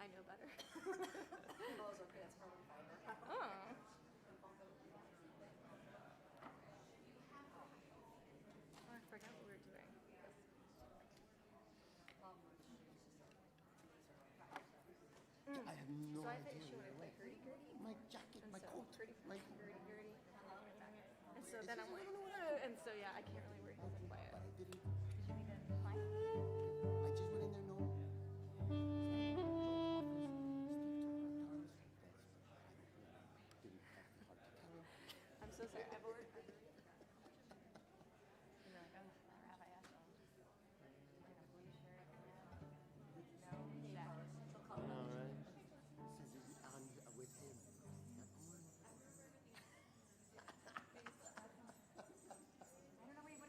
I know better. Oh, it's okay. That's probably fine. Oh. Oh, I forgot what we were doing. I have no So I have an idea issue when I where play it hurdy-gurdy. went. My jacket, my coat, my... Hurdy-gurdy. And so It's then just- I'm like, and so yeah, I can't really work with quiet. But I didn't... Did you need to find? I just went in there, no... I'm so sorry. I've ordered. You're like, oh, Rabbi Eshel. In a blue shirt. No jacket. I know, right? Says I'm with him. I don't know where you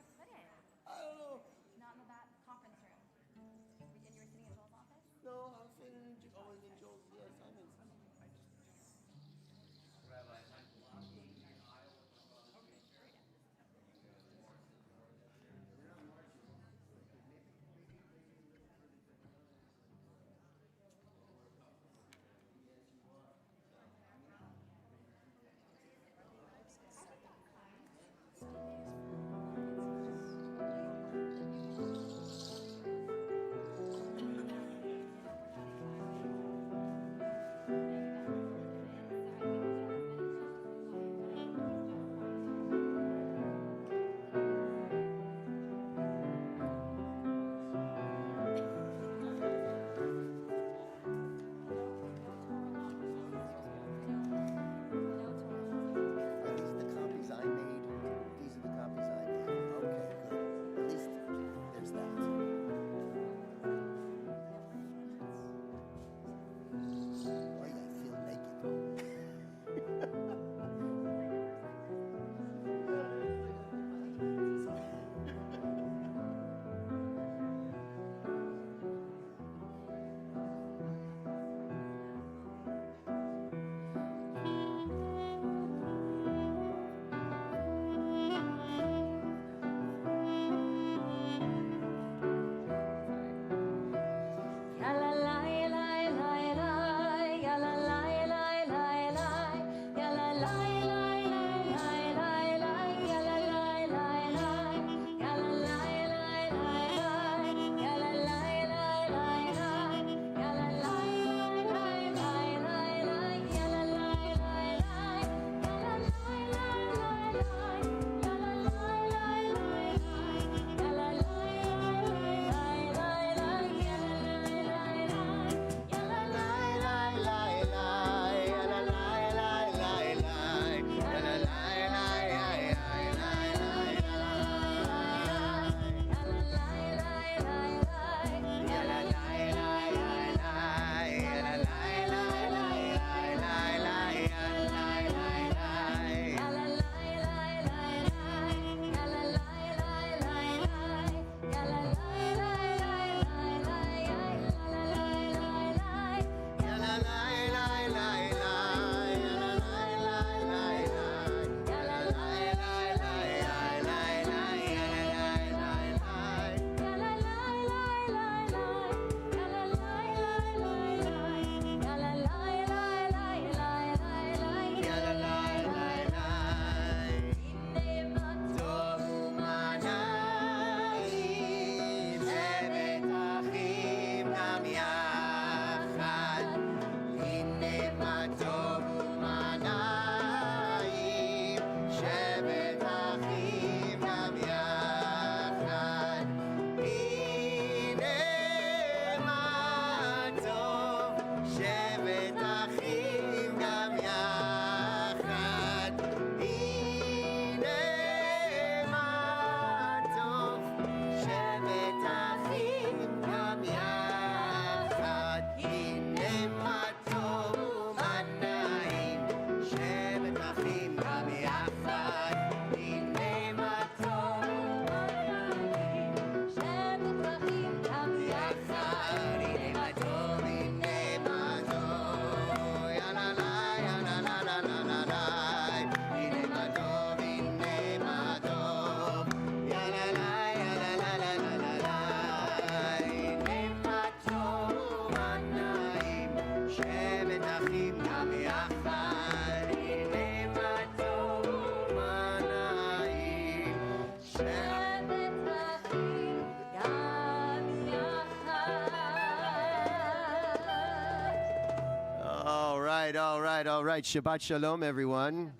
right, all right, all right. Shabbat shalom, everyone.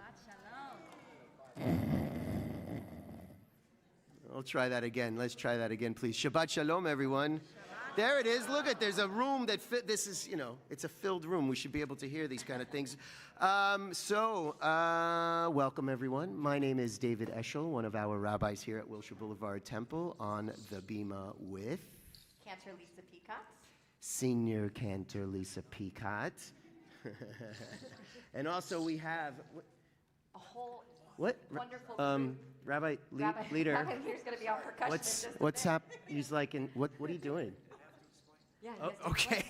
I'll try that again. Let's try that again, please. Shabbat shalom, everyone. There it is. Look at, there's a room that fit. This is, it's a filled room. We should be able to hear these kind of things. Welcome, everyone. My name is David Eshel, one of our rabbis here at Wilshire Boulevard Temple, on the bima with Cantor Lisa Peicott. Senior Cantor Lisa Peicott. And also we have... A whole What? wonderful group. Rabbi Rabbi Leder. Rabbi Leder's going to be on percussion. in just a What's bit. happening? He's like, what are you doing? Yeah, he Oh, has to okay.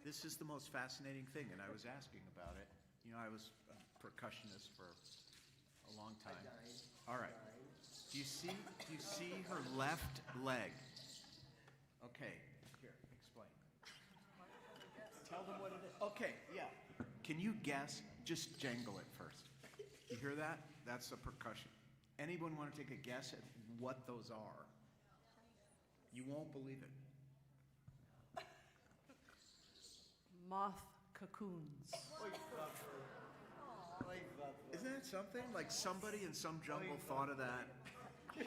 This is the most fascinating thing, and I was asking about it. I was a percussionist for a long time. All right. Do you see her left leg? Okay. Here, explain. Tell them what it is. Okay, yeah. Can you guess? Just jangle it first. You hear that? That's a percussion. Anyone want to take a guess at what those are? You won't believe it. Moth cocoons. Isn't that something? Like somebody in some jungle thought of that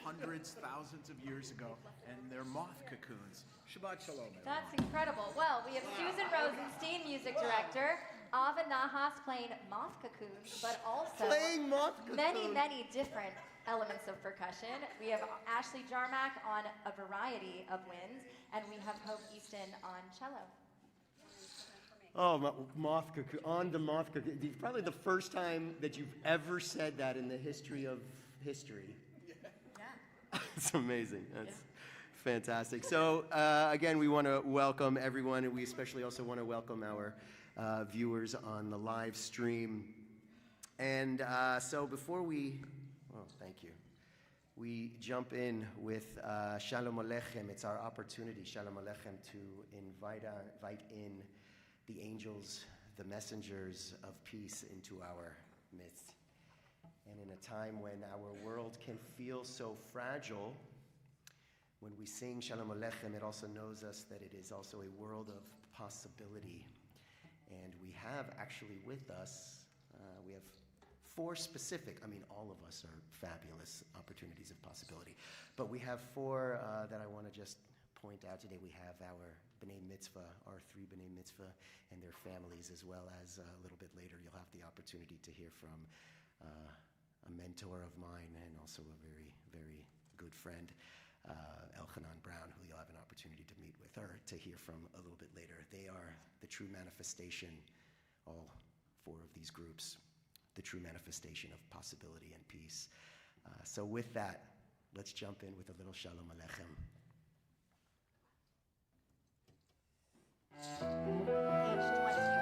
hundreds, thousands of years ago, and they're moth cocoons. Shabbat shalom, everyone. That's incredible. Well, we have Susan Rosenstein, music director, Ava Nahas playing moth cocoons, but also Playing moth many, cocoon. many different elements of percussion. We have Ashley Jarmack on a variety of winds, and we have Hope Easton on cello. Oh, moth cocoon, on the moth cocoon. It's probably the first time that you've ever said that in the history of history. Yeah. It's amazing. That's fantastic. So, again, we want to welcome everyone, and we especially also want to welcome our viewers on the live stream. And so before we, thank you. We jump in with Shalom Aleichem. It's our opportunity, Shalom Aleichem, to invite in the angels, the messengers of peace into our midst. And in a time when our world can feel so fragile, when we sing Shalom Aleichem, it also knows us that it is also a world of possibility. And we have actually with us, we have four specific, all of us are fabulous opportunities of possibility, but we have four that I want to just point out today. We have our B'nai Mitzvah, our three B'nai Mitzvah, and their families, as well as a little bit later you'll have the opportunity to hear from a mentor of mine and also a very, very good friend, Elhanan Brown, who you'll have an opportunity to meet with or to hear from a little bit later. They are the true manifestation, all four of these groups, the true manifestation of possibility and peace. So with that, let's jump in with a little Shalom Aleichem. Page 24.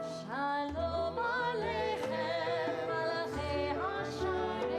Shalom Aleichem, Malachei Hashem.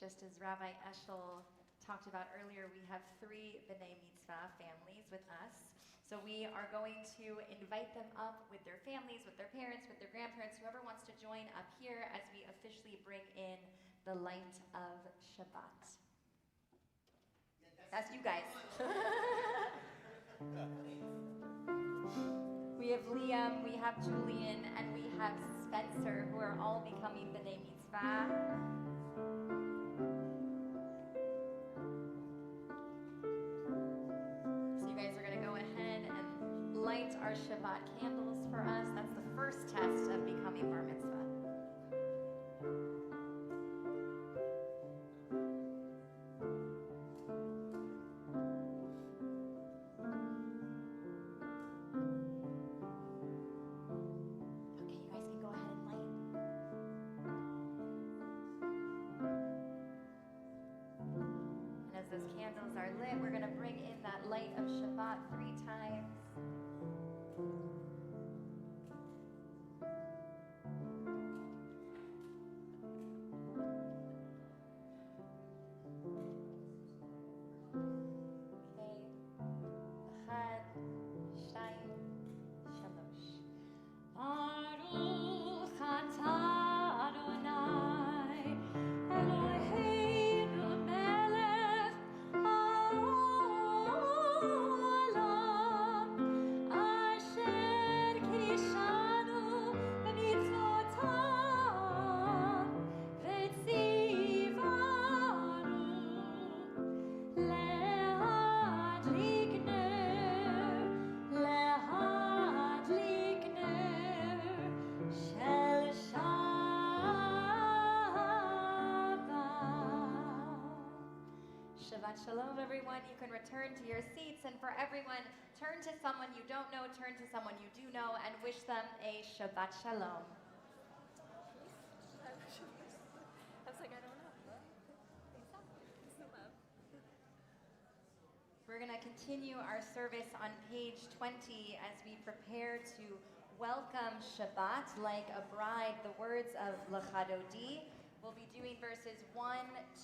Just as Rabbi Eshel talked about earlier, we have 3 B'nai Mitzvah families with us. So we are going to invite them up with their families, with their parents, with their grandparents, whoever wants to join up here as we officially bring in the light of Shabbat. That's you guys. We have Liam, we have Julian, and we have Spencer, who are all becoming B'nai Mitzvah. So you guys are going to go ahead and light our Shabbat candles for us. That's the first test of becoming Bar Mitzvah. Those candles are lit, we're going to bring in that light of Shabbat 3 times. Okay. Echad, Shtayim, Shalosh. Baruch atah Adonai, Eloheinu melech haolam, asher kishanu b'mitzvotav, v'tzivanu להדליק נר של Shabbat Shalom, everyone. You can return to your seats, and for everyone, turn to someone you don't know, turn to someone you do know, and wish them a Shabbat Shalom. I was like, I don't know. Peace and love. We're going to continue our service on page 20 as we prepare to welcome Shabbat like a bride, the words of L'chadodi. We'll be doing verses 1,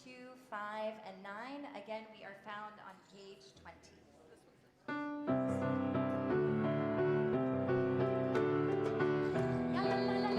2, 5, and 9. Again, we are found on page 20. La la la la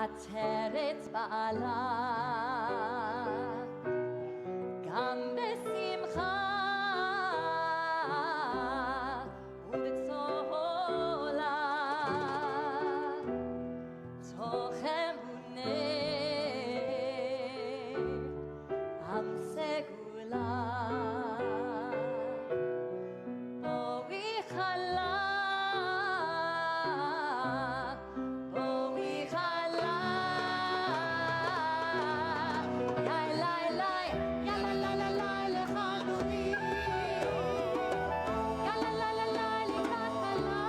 בעטרת בעלה, גם בשמחה ובצהלה, תוכם בונה עם סגולה, בואי חלה, בואי חלה, יאי לי לי, יאללה לה לה לה לחלוני, יאללה לה לה לה לקראת כלה,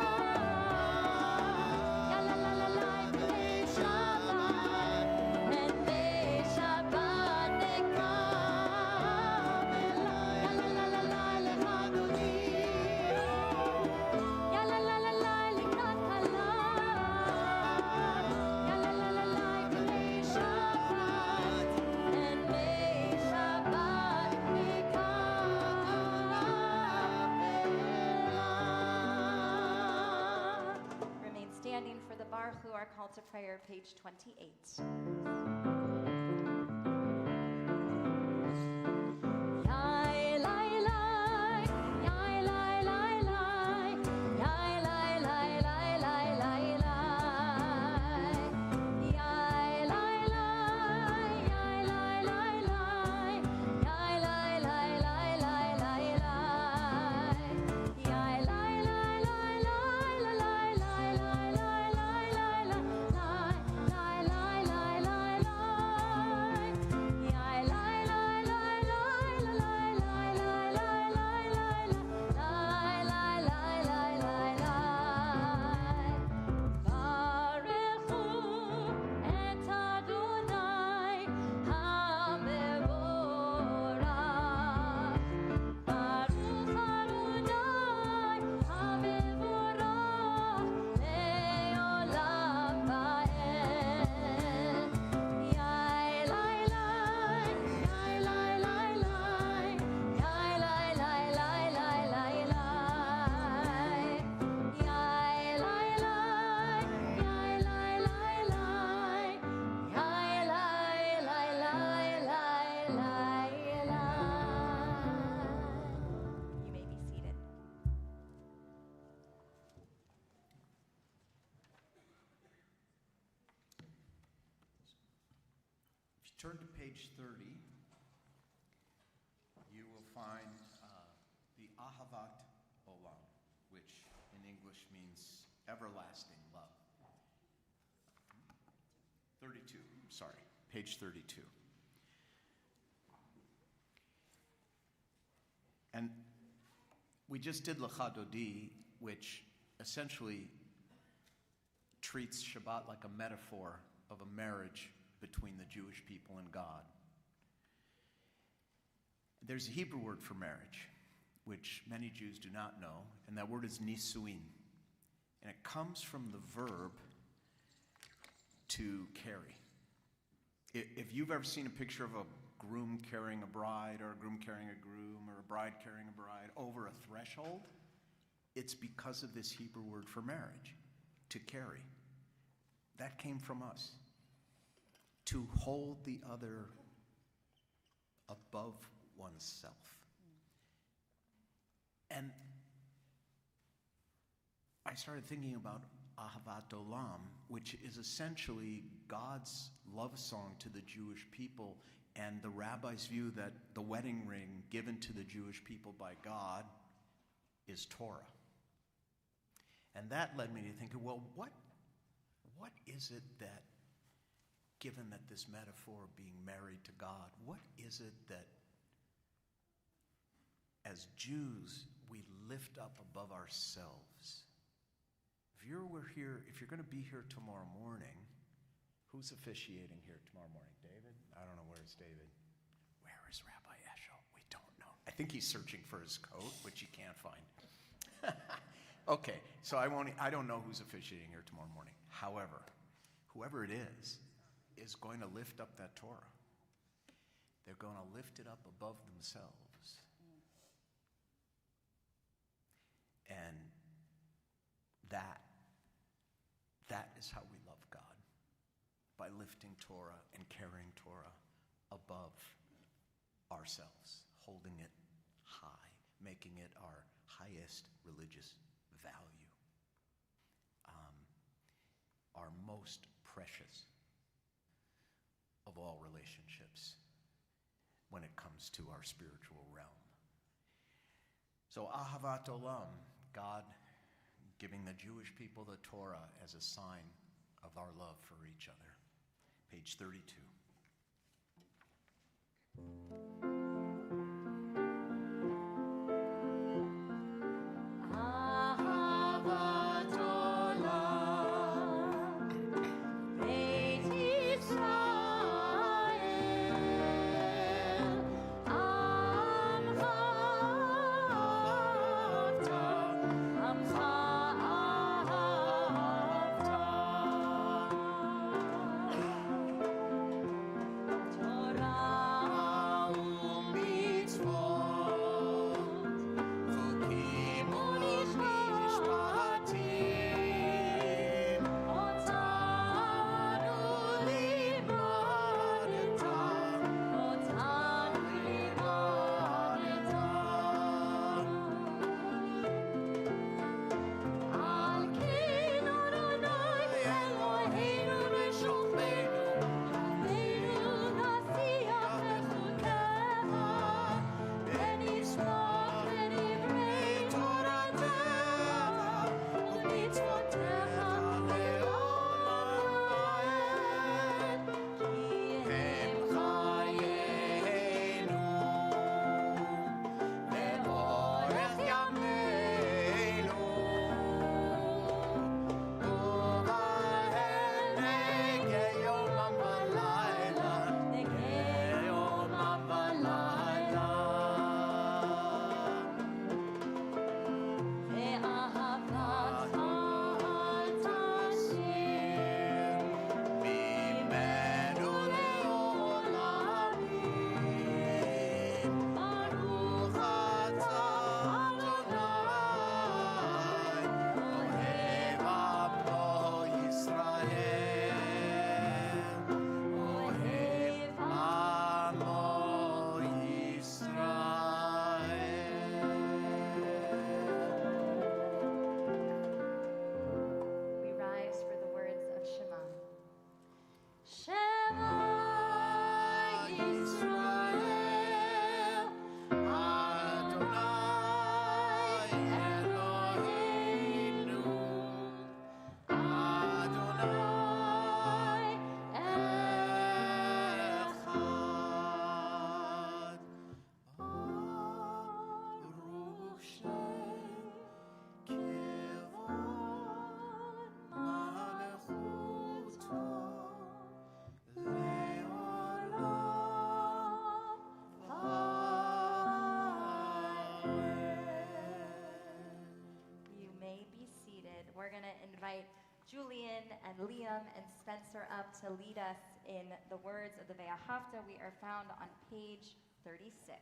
יאללה לה לה לה בני שבת, בני שבת נקבל, יאללה לה לה לה לחלוני, יאללה לה לה לה לקראת כלה, יאללה לה לה לה בני שבת, בני שבת נקבל. Remain standing for the Baruch Hu, our call to prayer, page 28. Yai lai lai, yai lai lai lai, yai lai lai lai lai lai lai, yai lai lai, yai lai lai lai, yai lai lai lai lai lai lai, yai lai lai lai lai lai lai lai lai lai lai lai lai lai lai lai lai lai, yai lai lai lai lai lai lai lai lai lai lai lai. Baruchu et Adonai hamevorach, Baruch Adonai hamevorach leolam va'ed. Yai lai lai, yai lai lai lai, yai lai lai lai lai lai lai, yai lai lai, yai lai lai lai, yai lai lai lai lai lai lai. You may be seated. If you turn to page 30, you will find the Ahavat Olam, which in English means everlasting love. 32, sorry, page 32. And we just did Lecha Dodi, which essentially treats Shabbat like a metaphor of a marriage between the Jewish people and God. There's a Hebrew word for marriage, which many Jews do not know, and that word is nisuin. And it comes from the verb to carry. If you've ever seen a picture of a groom carrying a bride, or a groom carrying a groom, or a bride carrying a bride over a threshold, it's because of this Hebrew word for marriage, to carry. That came from us. To hold the other above oneself. And I started thinking about Ahavat Olam, which is essentially God's love song to the Jewish people, and the rabbi's view that the wedding ring given to the Jewish people by God is Torah. And that led me to think, well, what is it that, given that this metaphor of being married to God, what is it that as Jews we lift up above ourselves? If you're going to be here tomorrow morning, who's officiating here tomorrow morning? David? I don't know. Where's David? Where is Rabbi Eshel? We don't know. I think he's searching for his coat, which he can't find. Okay, so I don't know who's officiating here tomorrow morning. However, whoever it is going to lift up that Torah. They're going to lift it up above themselves. And that is how we love God. by lifting Torah and carrying Torah above ourselves, holding it high, making it our highest religious value, our most precious of all relationships when it comes to our spiritual realm. So Ahavat Olam, God giving the Jewish people the Torah as a sign of our love for each other. Page 32. We're going to invite Julian and Liam and Spencer up to lead us in the words of the Ve'ahavta. We are found on page 36.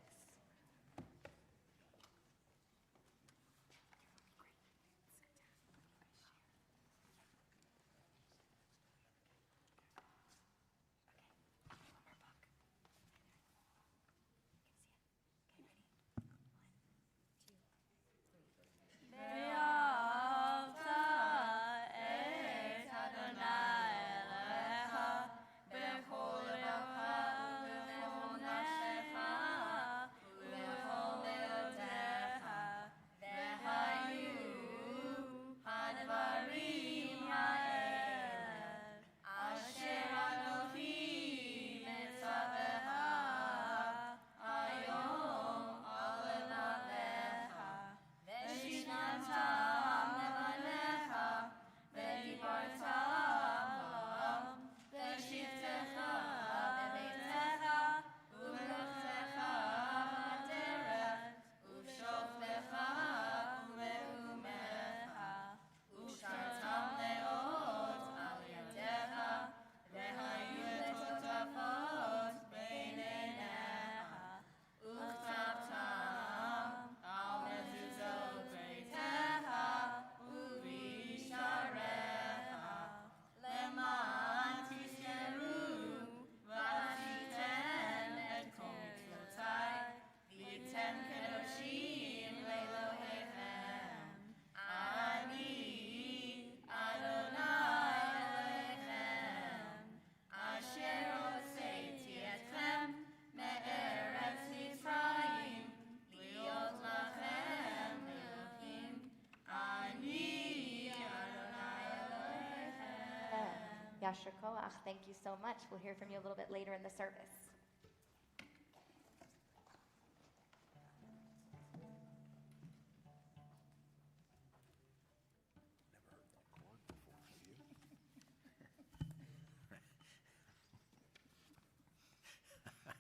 Yasher Koach. Thank you so much. We'll hear from you a little bit later in the service.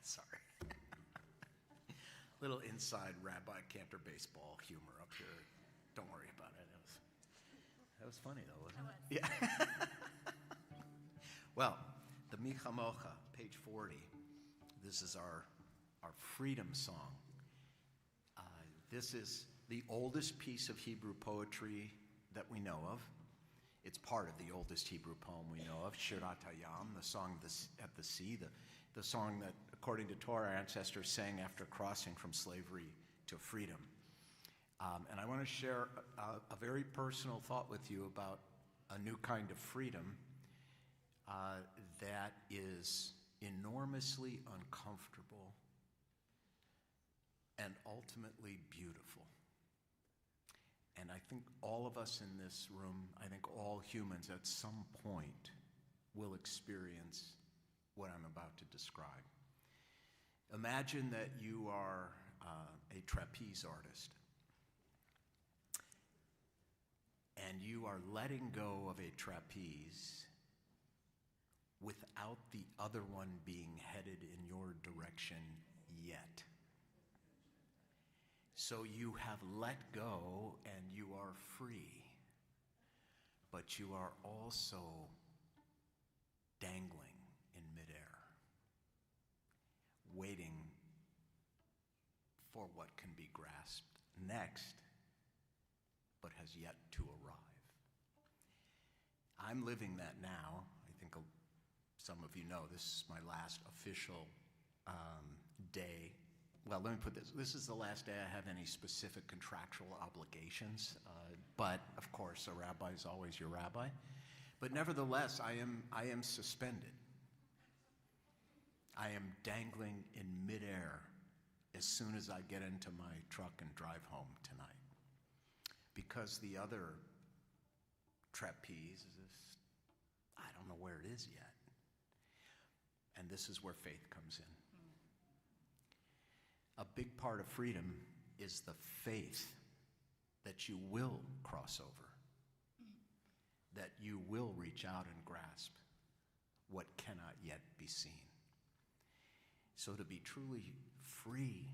Sorry. Little inside Rabbi Cantor baseball humor up here. Don't worry about it. That was funny though, wasn't it? Yeah. Well, the Michamocha, page 40. This is our freedom song. This is the oldest piece of Hebrew poetry that we know of. It's part of the oldest Hebrew poem we know of, Shirat Hayam, the song at the sea, the song that, according to Torah, our ancestors sang after crossing from slavery to freedom. And I want to share a very personal thought with you about a new kind of freedom that is enormously uncomfortable and ultimately beautiful. And I think all of us in this room, I think all humans at some point will experience what I'm about to describe. Imagine that you are a trapeze artist and you are letting go of a trapeze without the other one being headed in your direction yet. So you have let go and you are free, but you are also dangling in midair, waiting for what can be grasped next, but has yet to arrive. I'm living that now. I think some of you know this is my last official day. Well, let me put this. This is the last day I have any specific contractual obligations. But, of course, a rabbi is always your rabbi. But nevertheless, I am suspended. I am dangling in midair as soon as I get into my truck and drive home tonight. Because the other trapeze is, I don't know where it is yet. And this is where faith comes in. A big part of freedom is the faith that you will cross over, that you will reach out and grasp what cannot yet be seen. So to be truly free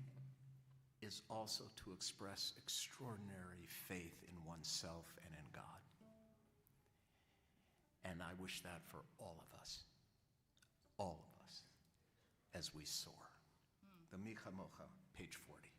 is also to express extraordinary faith in oneself and in God. And I wish that for all of us, as we soar. The Micha Mocha, page 40.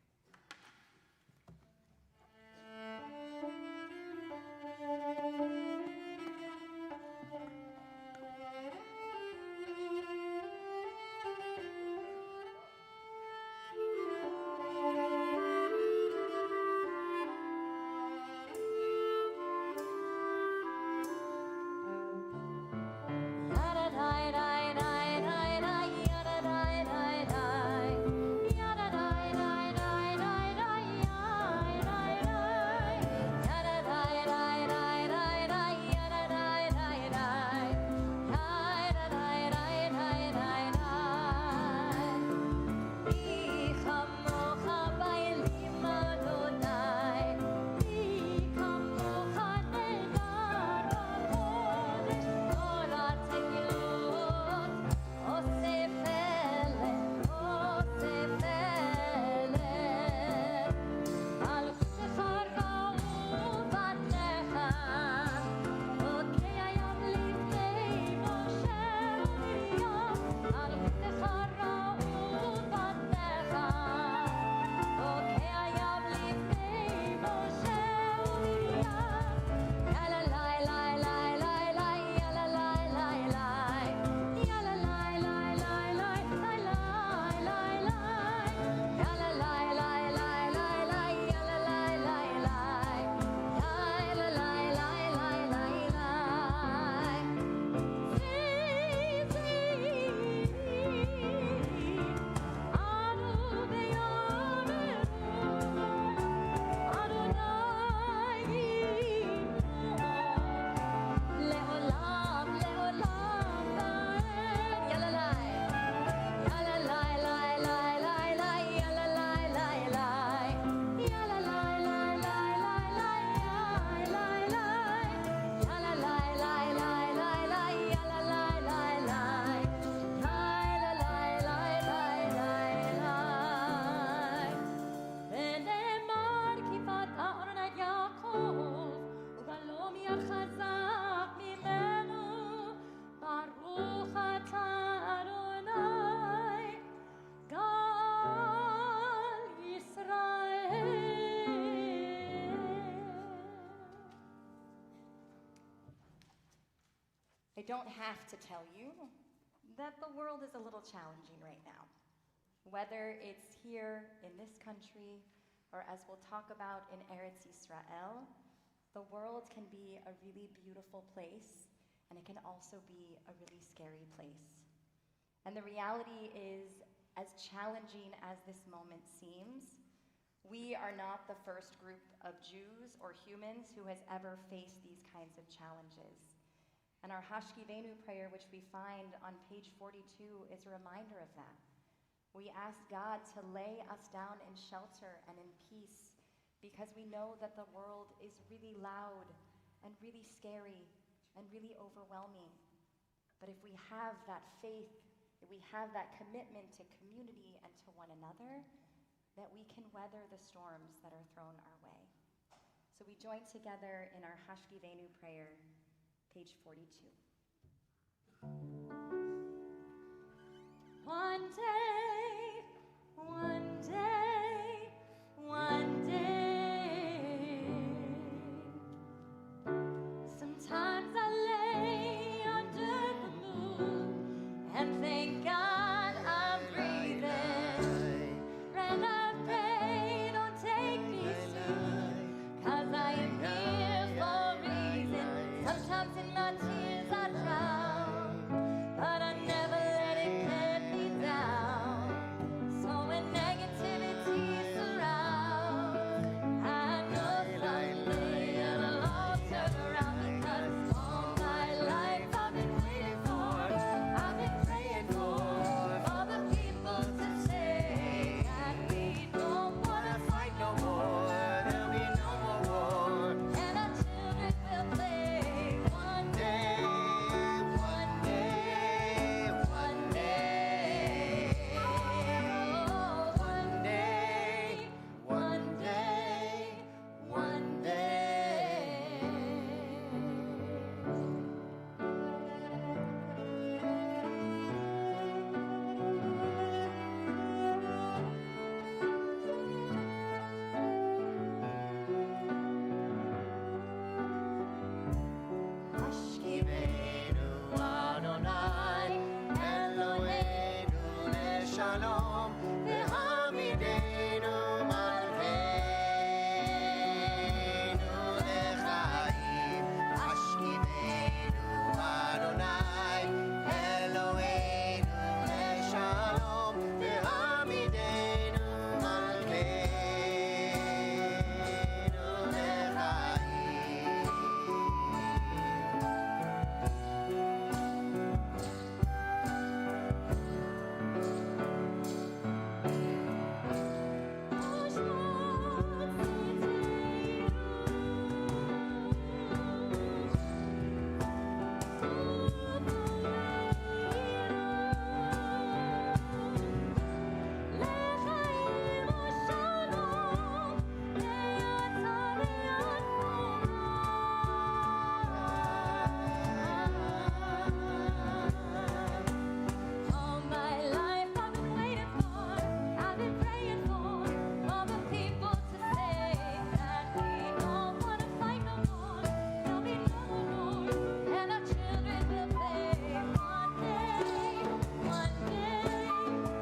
Yada don't have to tell you that the world is a little challenging right now. Whether it's here in this country, or as we'll talk about in Eretz Yisrael, the world can be a really beautiful place, and it can also be a really scary place. And the reality is, as challenging as this moment seems, we are not the first group of Jews or humans who has ever faced these kinds of challenges. And our Hashkivenu prayer, which we find on page 42, is a reminder of that. We ask God to lay us down in shelter and in peace, because we know that the world is really loud and really scary and really overwhelming. But if we have that faith, if we have that commitment to community and to one another, that we can weather the storms that are thrown our way. So we join together in our Hashkivenu prayer, page 42. One day, one day, one day, sometimes I lay under the moon and thank God I'm breathing, and I pray don't take me soon, 'cause I am here for a reason. Sometimes in my tears I drown, but I never let it get me down. So when negativity surrounds, I know someday it'll all turn around, because all my life I've been waiting for, I've been praying for the people to say that we don't wanna fight no more, there'll be no more war, and our children will play one day, one day, one day, oh, one day, one day, one Hashkivenu Adonai, Eloheinu leShalom, v'hamidenu malkeinu lechaim. Hashkivenu Adonai, Eloheinu leShalom, v'hamidenu malkeinu lechaim. All my life I've been waiting for, I've been praying for the people to say that we don't wanna fight no more, there'll be no more, and our children will play one day, one day,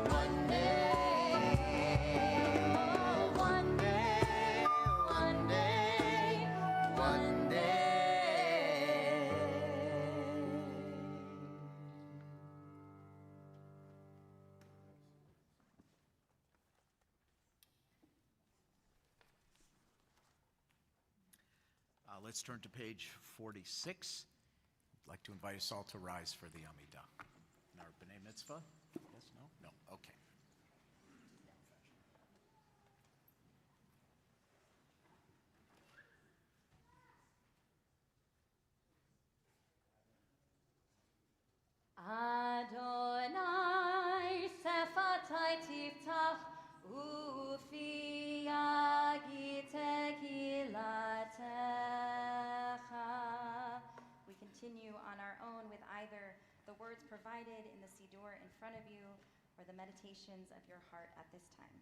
one day, oh, one day, one day, one day. Let's turn to page 46. I'd like to invite us all to rise for the Amidah. And our B'nai Mitzvah? Yes, no? No, okay. Adonai sefatai tiftach ufi yagi tekilatecha. We continue on our own with either the words provided in the Siddur in front of you or the meditations of your heart at this time.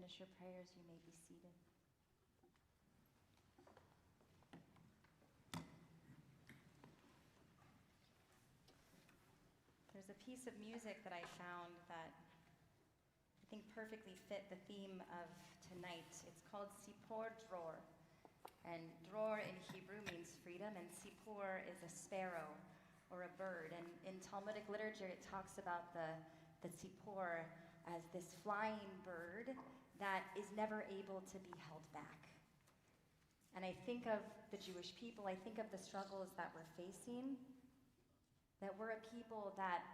finish your prayers, you may be seated. There's a piece of music that I found that I think perfectly fit the theme of tonight. It's called Sipor Dror. And dror in Hebrew means freedom, and sipor is a sparrow or a bird. And in Talmudic literature, it talks about the sipor as this flying bird that is never able to be held back. And I think of the Jewish people, I think of the struggles that we're facing, that we're a people that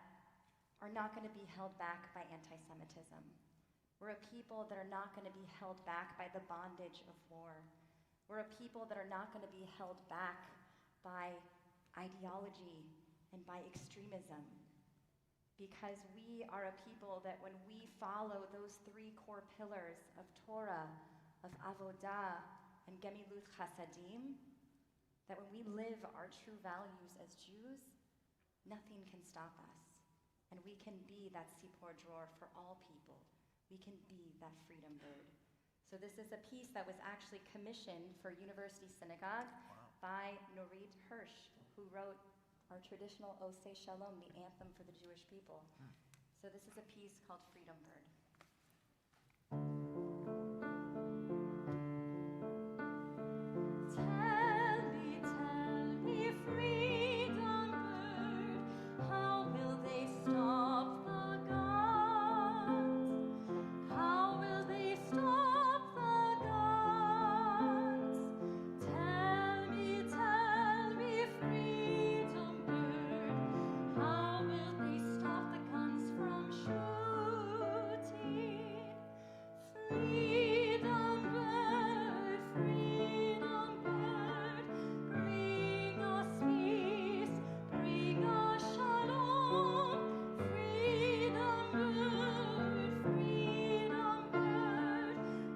are not going to be held back by anti-Semitism. We're a people that are not going to be held back by the bondage of war. We're a people that are not going to be held back by ideology and by extremism. Because we are a people that when we follow those three core pillars of Torah, of Avodah, and Gemilut Chasadim, that when we live our true values as Jews, nothing can stop us. And we can be that Sipor Dror for all people. We can be that freedom bird. So this is a piece that was actually commissioned for University Synagogue by Norit Hirsch, who wrote our traditional Osei Shalom, the anthem for the Jewish people. So this is a piece called Freedom Bird. Tell me, freedom bird, how will they stop the guns? How will they stop the guns? Tell me, freedom bird, how will they stop the guns from shooting? Freedom bird, bring us peace, bring us shalom. Freedom bird,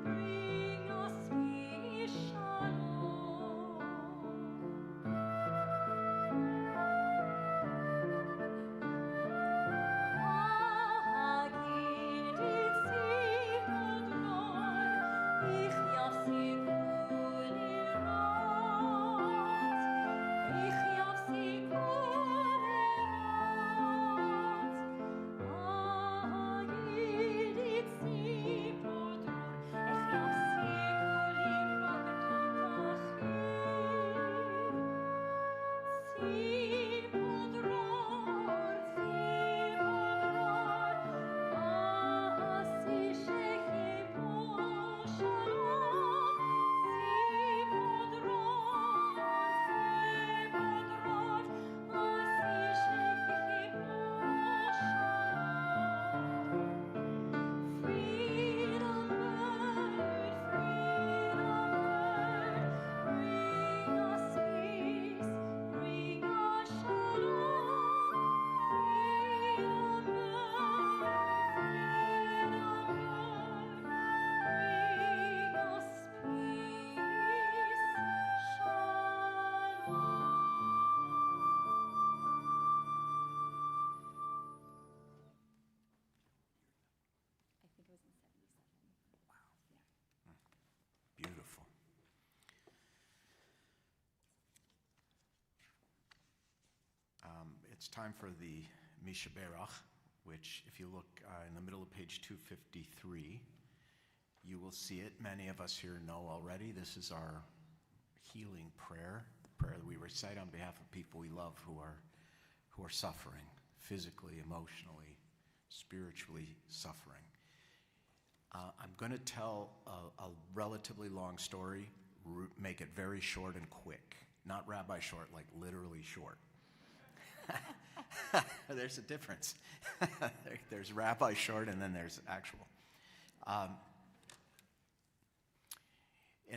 bring us peace, shalom. Beautiful. It's time for the Misha Berach, which if you look in the middle of page 253, you will see it. Many of us here know already. This is our healing prayer that we recite on behalf of people we love who are suffering, physically, emotionally, spiritually suffering. I'm going to tell a relatively long story, make it very short and quick. Not rabbi short, like literally short. There's a difference. There's rabbi short and then there's actual. And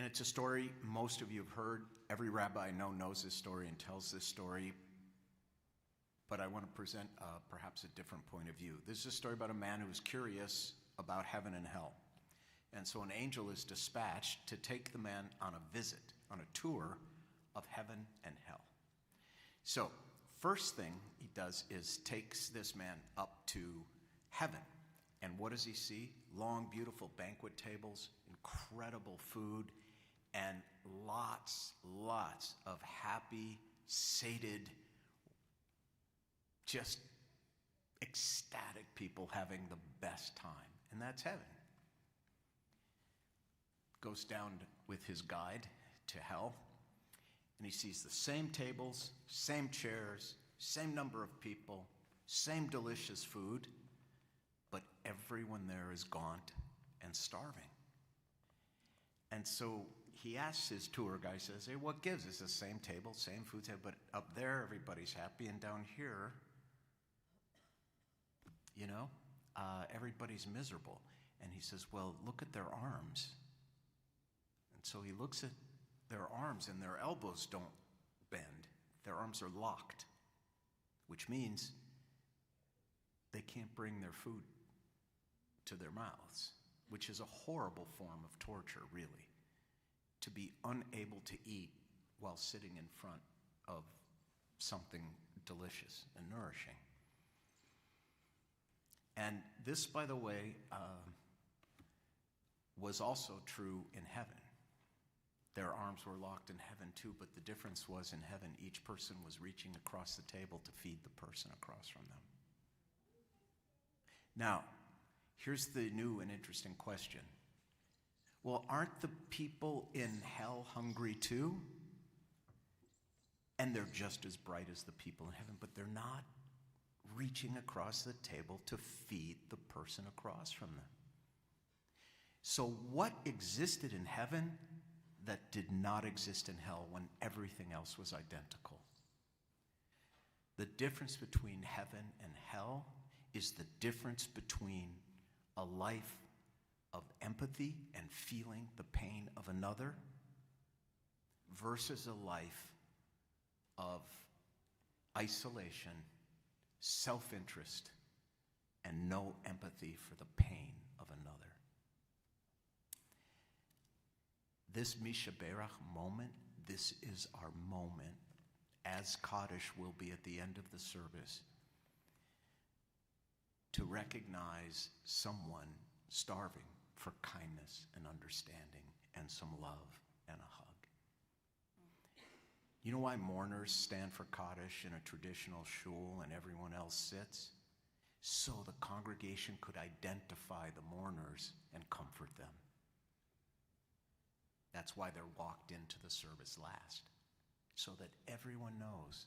it's a story most of you have heard. Every rabbi I know knows this story and tells this story. But I want to present perhaps a different point of view. This is a story about a man who was curious about heaven and hell. And so an angel is dispatched to take the man on a visit, on a tour of heaven and hell. So first thing he does is takes this man up to heaven. And what does he see? Long, beautiful banquet tables, incredible food, and lots of happy, sated, just ecstatic people having the best time. And that's heaven. Goes down with his guide to hell, and he sees the same tables, same chairs, same number of people, same delicious food, but everyone there is gaunt and starving. And so he asks his tour guy, says, hey, what gives? It's the same table, same food table, but up there everybody's happy, and down here, everybody's miserable. And he says, well, look at their arms. And so he looks at their arms, and their elbows don't bend. Their arms are locked, which means they can't bring their food to their mouths, which is a horrible form of torture, really, to be unable to eat while sitting in front of something delicious and nourishing. And this, by the way, was also true in heaven. Their arms were locked in heaven too, but the difference was in heaven, each person was reaching across the table to feed the person across from them. Now, here's the new and interesting question. Well, aren't the people in hell hungry too? And they're just as bright as the people in heaven, but they're not reaching across the table to feed the person across from them. So what existed in heaven that did not exist in hell when everything else was identical? The difference between heaven and hell is the difference between a life of empathy and feeling the pain of another versus a life of isolation, self-interest, and no empathy for the pain of another. This Misha Berach moment, this is our moment, as Kaddish will be at the end of the service, to recognize someone starving for kindness and understanding and some love and a hug. You know why mourners stand for Kaddish in a traditional shul and everyone else sits? So the congregation could identify the mourners and comfort them. That's why they're walked into the service last, so that everyone knows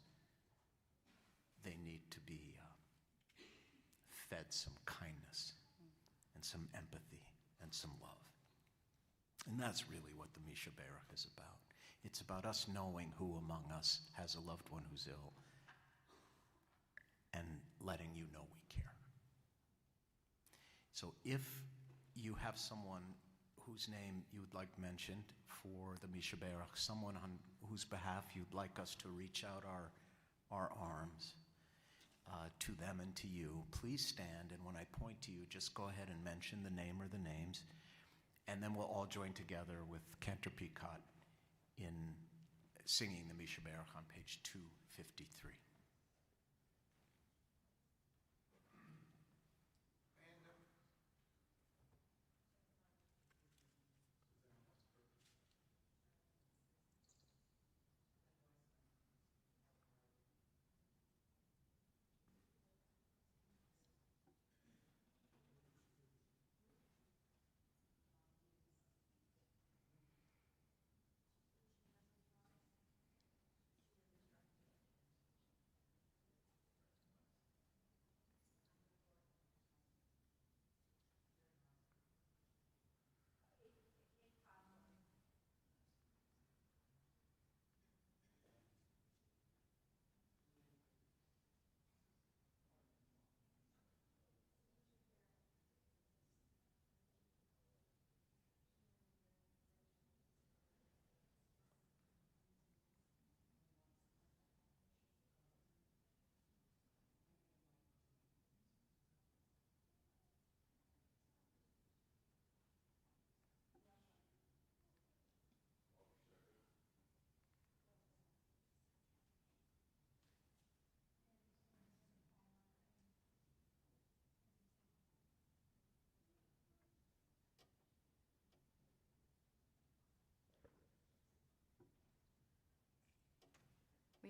they need to be fed some kindness and some empathy and some love. And that's really what the Misha Berach is about. It's about us knowing who among us has a loved one who's ill and letting you know we care. So if you have someone whose name you would like mentioned for the Misha Berach, someone on whose behalf you'd like us to reach out our arms to them and to you, please stand, and when I point to you, just go ahead and mention the name or the names, and then we'll all join together with Cantor Peicott in singing the Misha Berach on page 253.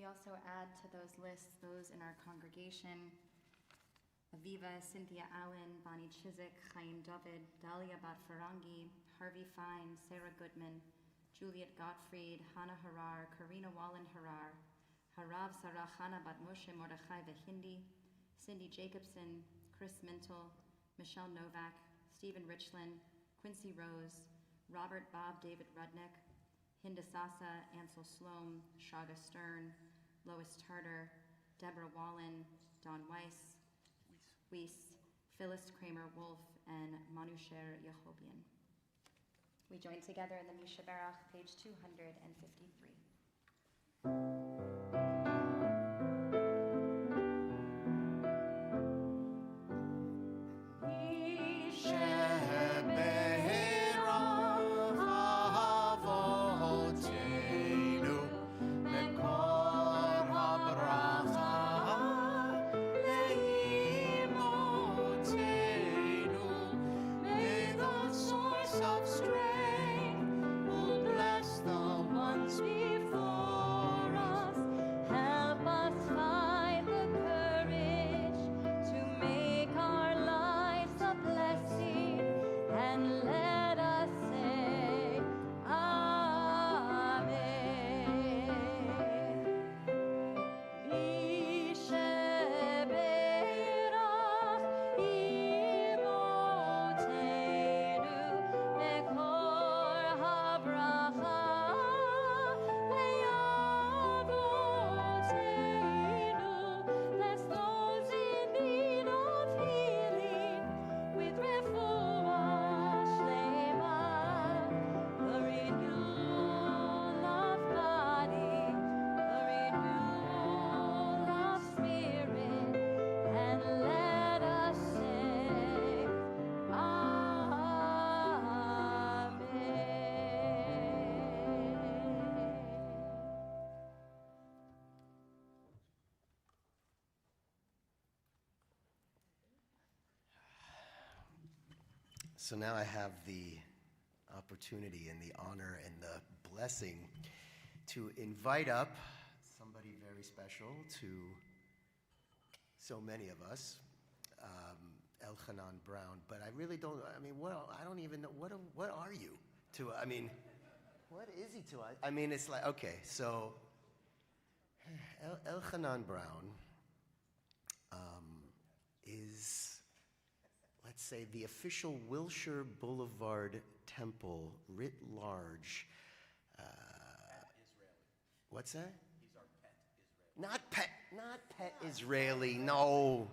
we also add to those lists those in our congregation: Aviva, Cynthia Allen, Bonnie Chiswick, Chaim David, Dalia Bat-Farangi, Harvey Fine, Sarah Goodman, Juliet Gottfried, Hannah Harar, Karina Wallen-Harar, Harav Sarah Chana Bat Moshe Mordechai Vehindi, Cindy Jacobson, Chris Mintle, Michelle Novak, Stephen Richland, Quincy Rose, Robert Bob David Rudnick, Hinda Sasa, Ansel Sloan, Shaga Stern, Lois Tartar, Deborah Wallen, Don Weiss, Phyllis Kramer Wolf, and Manusher Yehobian. We join together in the Misha Barach, page 253. So now I have the opportunity and the honor and the blessing to invite up somebody very special to so many of us, Elhanan Brown. But I really don't, I don't even know, what are you to, what is he to us? It's like, okay, so Elhanan Brown is, let's say, the official Wilshire Boulevard Temple writ large. What's that? He's our pet Israeli. Not pet Israeli. No.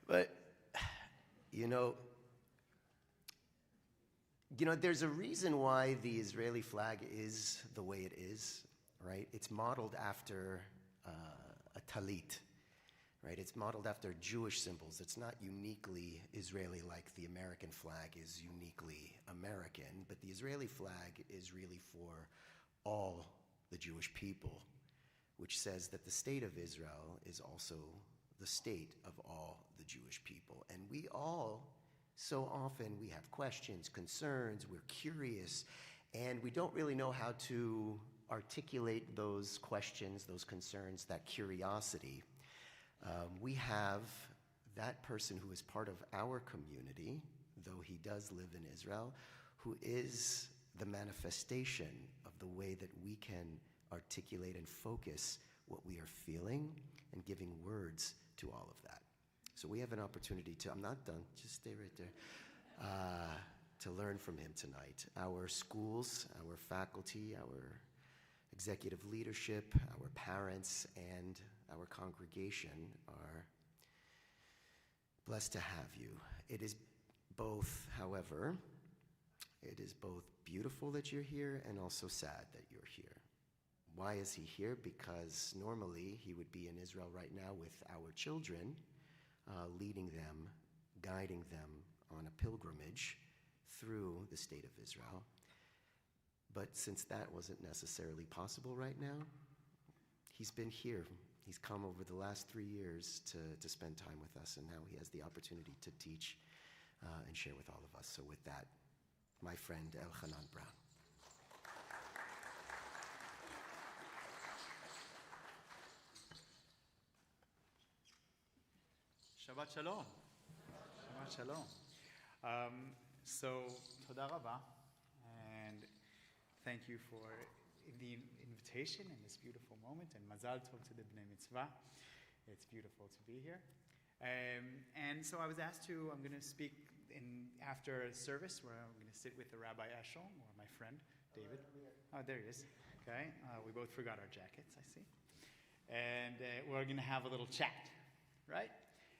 But there's a reason why the Israeli flag is the way it is, right? It's modeled after a talit, right? It's modeled after Jewish symbols. It's not uniquely Israeli like the American flag is uniquely American, but the Israeli flag is really for all the Jewish people, which says that the state of Israel is also the state of all the Jewish people. And we all, so often, we have questions, concerns, we're curious, and we don't really know how to articulate those questions, those concerns, that curiosity. We have that person who is part of our community, though he does live in Israel, who is the manifestation of the way that we can articulate and focus what we are feeling and giving words to all of that. So we have an opportunity to, I'm not done, just stay right there, to learn from him tonight. Our schools, our faculty, our executive leadership, our parents, and our congregation are blessed to have you. It is both, however, it is both beautiful that you're here and also sad that you're here. Why is he here? Because normally he would be in Israel right now with our children, leading them, guiding them on a pilgrimage through the state of Israel. But since that wasn't necessarily possible right now, he's been here. He's come over the last 3 years to spend time with us, and now he has the opportunity to teach and share with all of us. So with that, my friend Elhanan Brown. Shabbat shalom. Shabbat shalom. So, toda rabba, and thank you for the invitation in this beautiful moment, and mazal tov to the Bnei Mitzvah. It's beautiful to be here. And so I was asked to, I'm going to speak after a service where I'm going to sit with the Rabbi Eshel, or my friend, David. Oh, there he is. Okay. We both forgot our jackets, I see. And we're going to have a little chat, right?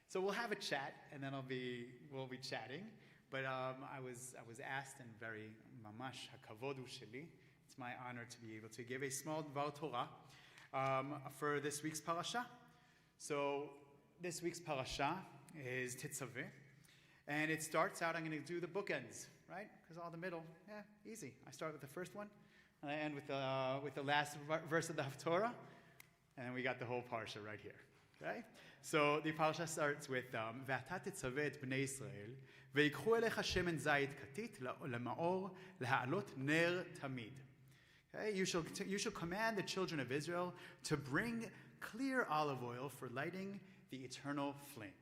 So we'll have a chat, and then we'll be chatting. But I was asked, and very mamash hakavodu sheli, it's my honor to be able to give a small dvar Torah for this week's parasha. So this week's parasha is Tetzaveh, and it starts out. I'm going to do the bookends, right? Because all the middle, easy. I start with the first one, and I end with the last verse of the Haftorah, and then we got the whole parasha right here. Okay? So the parasha starts with Ve'ata tetzaveh et bnei Yisrael ve'yikchu elecha shemen zayit katit la'maor laha'alot ner tamid. Okay? You shall command the children of Israel to bring clear olive oil for lighting the eternal flame.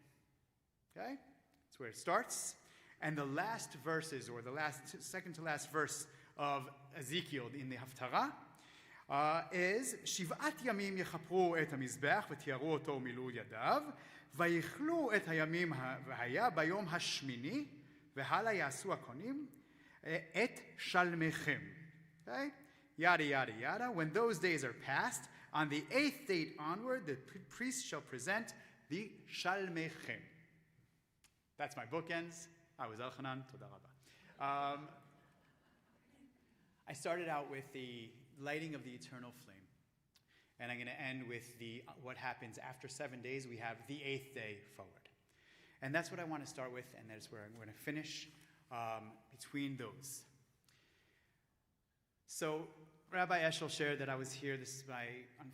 Okay? That's where it starts. And the last verses, or the second to last verse of Ezekiel in the Haftarah, is Shiv'at yamim yechapru et hamizbech v'tiaru oto milu yadav vayichlu et hayamim v'haya bayom hashmini v'hala yasu hakonim et shalmechem. Okay? Yada, yada, yada. When those days are past, on the 8th day onward, the priest shall present the shalmechem. That's my bookends. I was Elhanan. Toda rabba. I started out with the lighting of the eternal flame. And I'm going to end with what happens after 7 days. We have the 8th day forward. And that's what I want to start with, and that's where I'm going to finish between those. So Rabbi Eshel shared that I was here. This is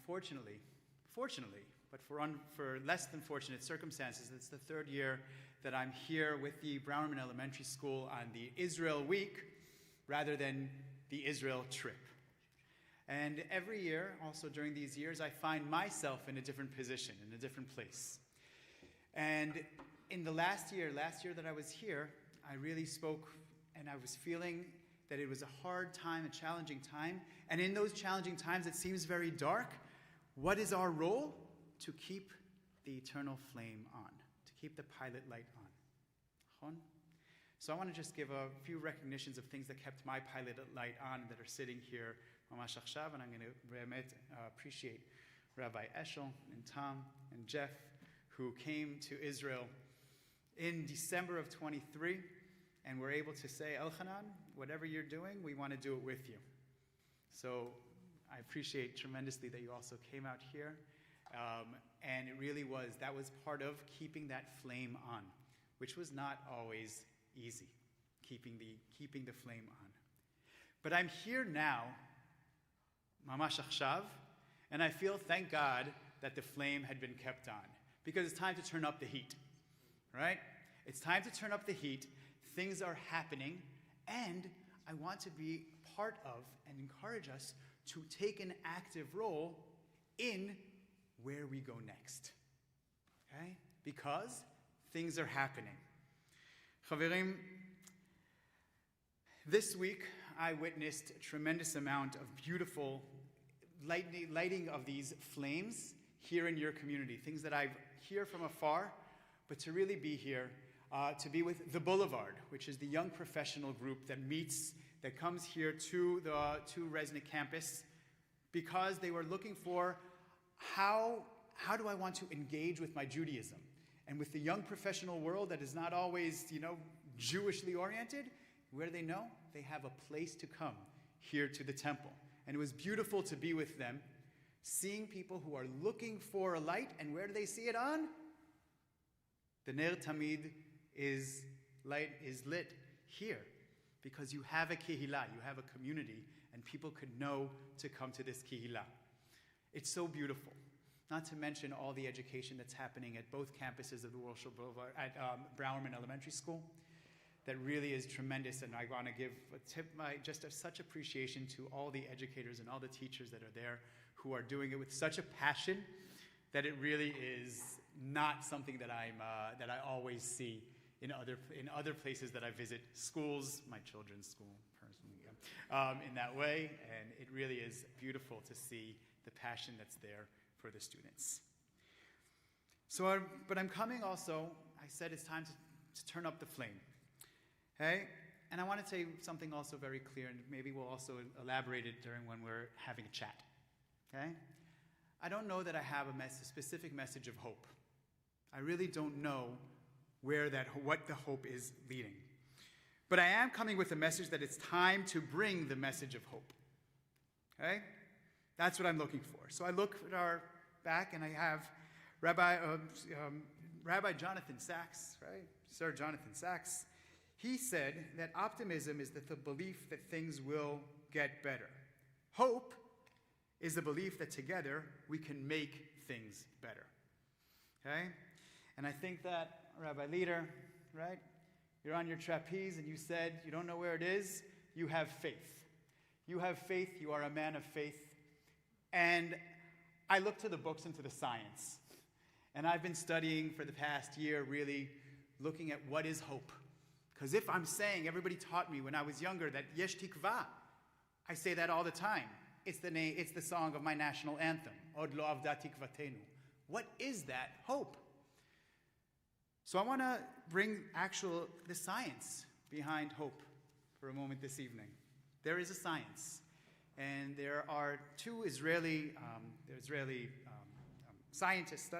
fortunately, but for less than fortunate circumstances, it's the third year that I'm here with the Brownman Elementary School on the Israel Week rather than the Israel trip. And every year, also during these years, I find myself in a different position, in a different place. And in the last year that I was here, I really spoke, and I was feeling that it was a hard time, a challenging time. And in those challenging times, it seems very dark. What is our role? To keep the eternal flame on, to keep the pilot light on. So I want to just give a few recognitions of things that kept my pilot light on that are sitting here, Mamash Achshav, and I'm going to appreciate Rabbi Eshel and Tom and Jeff, who came to Israel in December of 23, and were able to say, Elhanan, whatever you're doing, we want to do it with you. So I appreciate tremendously that you also came out here. And it really that was part of keeping that flame on, which was not always easy, keeping the flame on. But I'm here now, Mamash Achshav, and I feel, thank God, that the flame had been kept on, because it's time to turn up the heat, right? It's time to turn up the heat. Things are happening, and I want to be part of and encourage us to take an active role in where we go next, okay? Because things are happening. Chaverim, this week I witnessed a tremendous amount of beautiful lighting of these flames here in your community, things that I hear from afar, but to really be here, to be with the Boulevard, which is the young professional group that comes here to Resnick Campus, because they were looking for how do I want to engage with my Judaism? And with the young professional world that is not always, Jewishly oriented, where do they know? They have a place to come here to the temple. And it was beautiful to be with them, seeing people who are looking for a light, and where do they see it on? The Ner Tamid is lit here, because you have a kehillah, you have a community, and people could know to come to this kehillah. It's so beautiful. Not to mention all the education that's happening at both campuses of the World Boulevard, at Brownman Elementary School. that really is tremendous, and I want to give such appreciation to all the educators and all the teachers that are there who are doing it with such a passion that it really is not something that I always see in other places that I visit, schools, my children's school personally, in that way, and it really is beautiful to see the passion that's there for the students. So, but I'm coming also, I said it's time to turn up the flame, okay? And I want to say something also very clear, and maybe we'll also elaborate it during when we're having a chat, okay? I don't know that I have a specific message of hope. I really don't know what the hope is leading. But I am coming with a message that it's time to bring the message of hope, okay? That's what I'm looking for. So I look at our back, and I have Rabbi Jonathan Sacks, right? Sir Jonathan Sacks. He said that optimism is the belief that things will get better. Hope is the belief that together we can make things better, okay? And I think that, Rabbi Leder, right? You're on your trapeze, and you said you don't know where it is. You have faith. You have faith. You are a man of faith. And I look to the books and to the science. And I've been studying for the past year, really looking at what is hope. Because if I'm saying, everybody taught me when I was younger that yesh tikva, I say that all the time. It's the song of my national anthem, Od lo avda tikvatenu. What is that hope? So I want to bring the science behind hope for a moment this evening. There is a science. And there are two Israeli scientists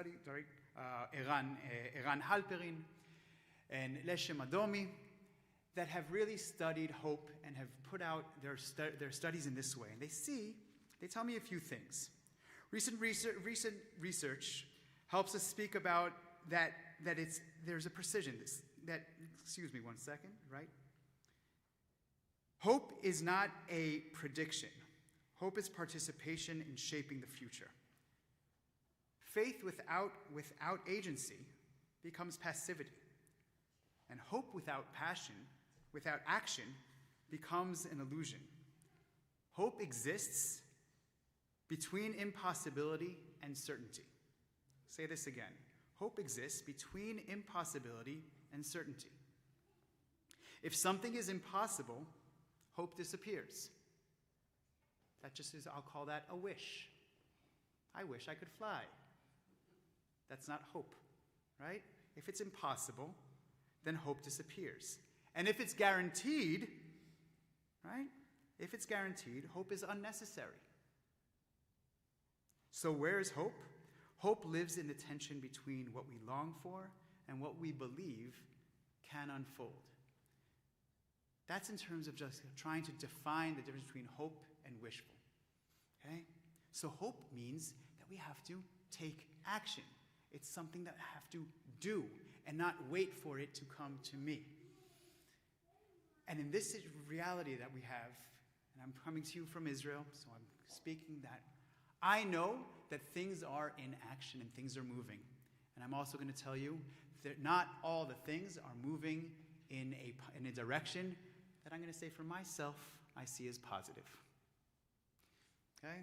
Eran Halperin and Leshem Adomi, that have really studied hope and have put out their studies in this way. And they tell me a few things. Recent research helps us speak about there's a precision. Excuse me one second, right? Hope is not a prediction. Hope is participation in shaping the future. Faith without agency becomes passivity. And hope without passion, without action, becomes an illusion. Hope exists between impossibility and certainty. Say this again. Hope exists between impossibility and certainty. If something is impossible, hope disappears. That just is, I'll call that a wish. I wish I could fly. That's not hope, right? If it's impossible, then hope disappears. And if it's guaranteed, right? If it's guaranteed, hope is unnecessary. So where is hope? Hope lives in the tension between what we long for and what we believe can unfold. That's in terms of just trying to define the difference between hope and wishful. Okay? So hope means that we have to take action. It's something that I have to do and not wait for it to come to me. And in this reality that we have, and I'm coming to you from Israel, so I'm speaking that, I know that things are in action and things are moving. And I'm also going to tell you that not all the things are moving in a direction that I'm going to say for myself I see as positive. Okay?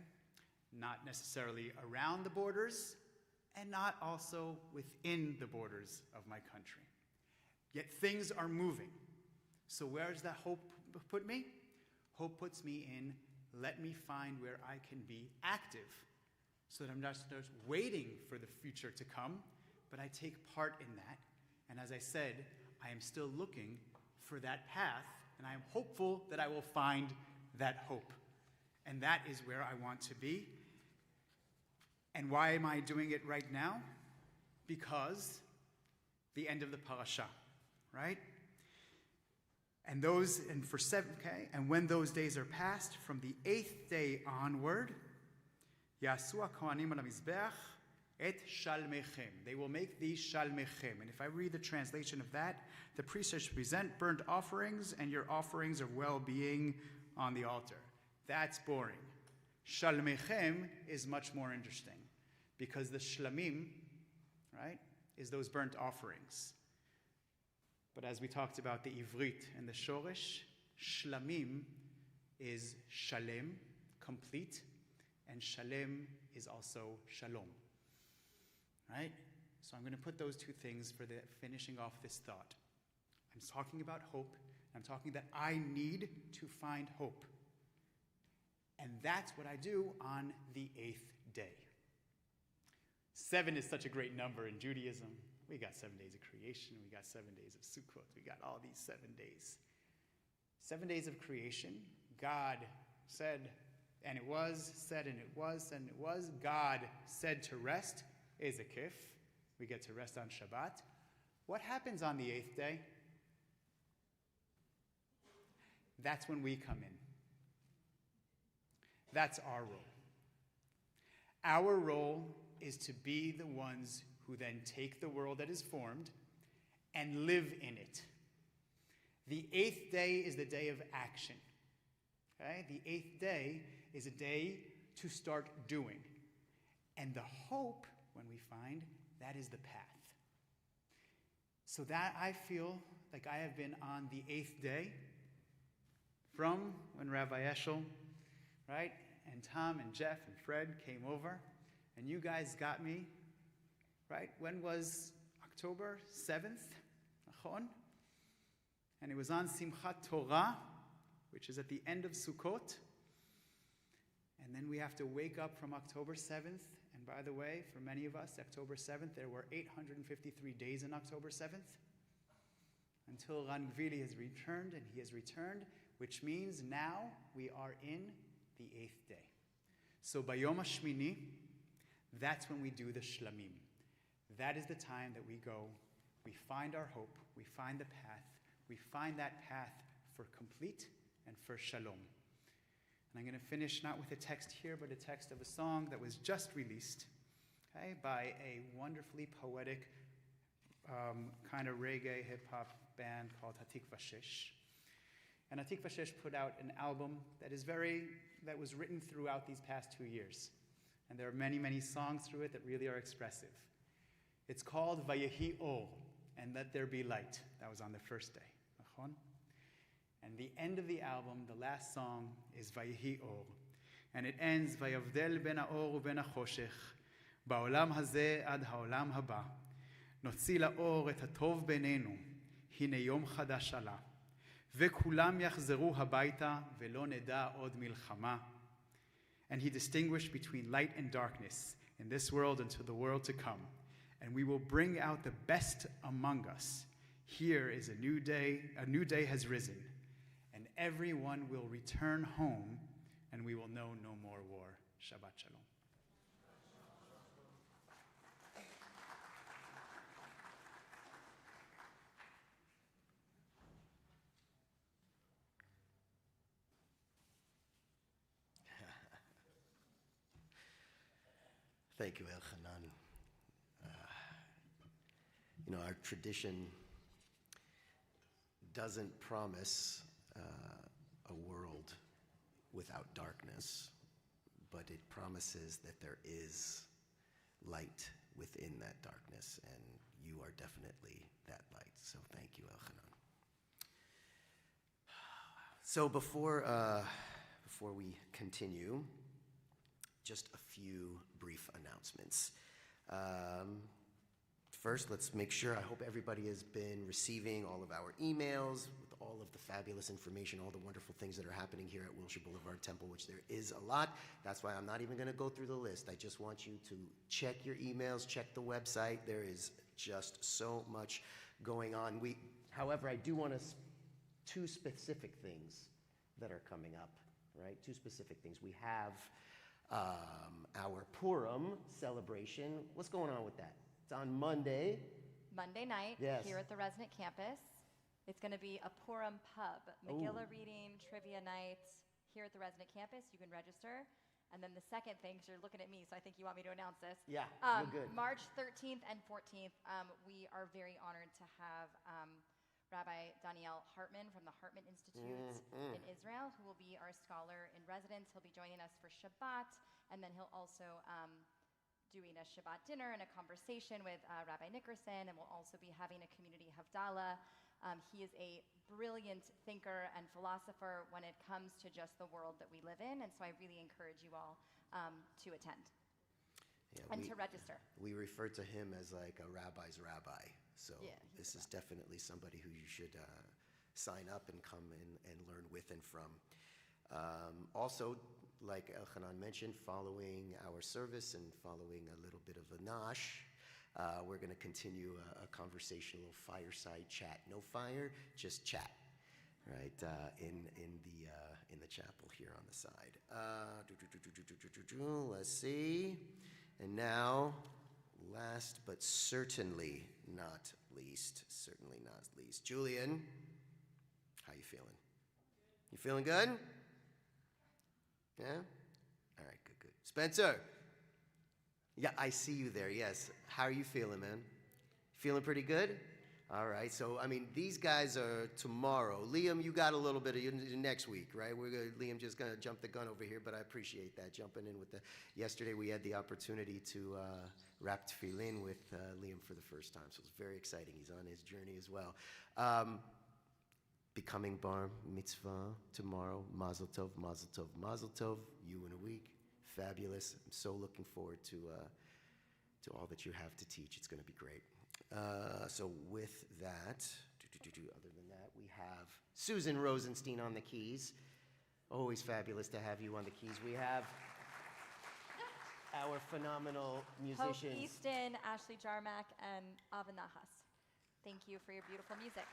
Not necessarily around the borders, and not also within the borders of my country. Yet things are moving. So where does that hope put me? Hope puts me in, let me find where I can be active, so that I'm not just waiting for the future to come, but I take part in that. And as I said, I am still looking for that path, and I am hopeful that I will find that hope. And that is where I want to be. And why am I doing it right now? Because the end of the parasha, right? And when those days are past, from the 8th day onward, Yasu HaKohanim al HaMizbeach et shalmechem. They will make these shalmechem. And if I read the translation of that, the priests should present burnt offerings and your offerings of well-being on the altar. That's boring. Shalmechem is much more interesting, because the shlamim, right, is those burnt offerings. But as we talked about the Ivrit and the Shoresh, Shlamim is Shalem, complete, and Shalem is also Shalom. Right? So I'm going to put those two things for the finishing off this thought. I'm talking about hope. I'm talking that I need to find hope. And that's what I do on the 8th day. 7 is such a great number in Judaism. We got 7 days of creation. We got 7 days of Sukkot. We got all these 7 days. 7 days of creation. God said, and it was, said, and it was, and it was. God said to rest is a kif. We get to rest on Shabbat. What happens on the 8th day? That's when we come in. That's our role. Our role is to be the ones who then take the world that is formed and live in it. The 8th day is the day of action. Okay? The 8th day is a day to start doing. And the hope, when we find, that is the path. So that I feel like I have been on the 8th day from when Rabbi Eshel, right, and Tom and Jeff and Fred came over, and you guys got me, right? When was October 7th? Nachon? And it was on Simchat Torah, which is at the end of Sukkot. And then we have to wake up from October 7th. And by the way, for many of us, October 7th, there were 853 days in October 7th. Until Ran Gvili has returned, and he has returned, which means now we are in the 8th day. So Bayom HaShmini, that's when we do the Shlamim. That is the time that we go, we find our hope, we find the path, we find that path for complete and for Shalom. And I'm going to finish not with a text here, but a text of a song that was just released, okay, by a wonderfully poetic kind of reggae hip-hop band called Hatikva Shesh. And Hatikva Shesh put out an album that was written throughout these past 2 years. And there are many, many songs through it that really are expressive. It's called Vayehi Or, and Let There Be Light. That was on the first day. Nachon? And the end of the album, the last song, is Vayehi Or. And it ends, Vayavdel ben ha'or uben ha'choshech, ba'olam hazeh ad ha'olam haba, notzi la'or et hatov benenu, hine yom chadash ala, ve'kulam yachzeru habayta, ve'lo neda od milchama. And he distinguished between light and darkness in this world until the world to come. And we will bring out the best among us. Here is a new day has risen. And everyone will return home, and we will know no more war. Shabbat Shalom. Thank you, Elhanan. Our tradition doesn't promise a world without darkness, but it promises that there is light within that darkness, and you are definitely that light. So thank you, Elhanan. So before we continue, just a few brief announcements. First, let's make sure, I hope everybody has been receiving all of our emails with all of the fabulous information, all the wonderful things that are happening here at Wilshire Boulevard Temple, which there is a lot. That's why I'm not even going to go through the list. I just want you to check your emails, check the website. There is just so much going on. However, I do want two specific things that are coming up, right? Two specific things. We have our Purim celebration. What's going on with that? It's on Monday night, yes, here at the Resnick Campus. It's going to be a Purim pub, Megillah reading, trivia night here at the Resnick Campus. You can register. And then the second thing, because you're looking at me, so I think you want me to announce this. Yeah, you're good. March 13th and 14th, we are very honored to have Rabbi Daniel Hartman from the Hartman Institute in Israel, who will be our scholar in residence. He'll be joining us for Shabbat, and then he'll also doing a Shabbat dinner and a conversation with Rabbi Nickerson, and we'll also be having a community Havdalah He is a brilliant thinker and philosopher when it comes to just the world that we live in, and so I really encourage you all to attend and to register. We refer to him as like a rabbi's rabbi, so Yeah, this is definitely somebody who you should sign up and come and learn with and from. Also, like Elhanan mentioned, following our service and following a little bit of a nosh, we're going to continue a conversational fireside chat. No fire, just chat, right? In the chapel here on the side. Let's see. And now, last but certainly not least, Julian, how you feeling? You feeling good? Yeah? All right, good. Spencer. Yeah, I see you there, yes. How are you feeling, man? Feeling pretty good? All right, so, I mean, these guys are tomorrow. Liam, you got a little bit of next week, right? Liam just going to jump the gun over here, but I appreciate that, jumping in with the... Yesterday, we had the opportunity to wrap tefillin with Liam for the first time, so it's very exciting. He's on his journey as well. Becoming bar mitzvah tomorrow. Mazel tov, mazel tov, mazel tov. You in a week. Fabulous. I'm so looking forward to all that you have to teach. It's going to be great. So with that, other than that, we have Susan Rosenstein on the keys. Always fabulous to have you on the keys. We have our phenomenal musicians. Hope Easton, Ashley Jarmack, and Ava Nahas. Thank you for your beautiful music.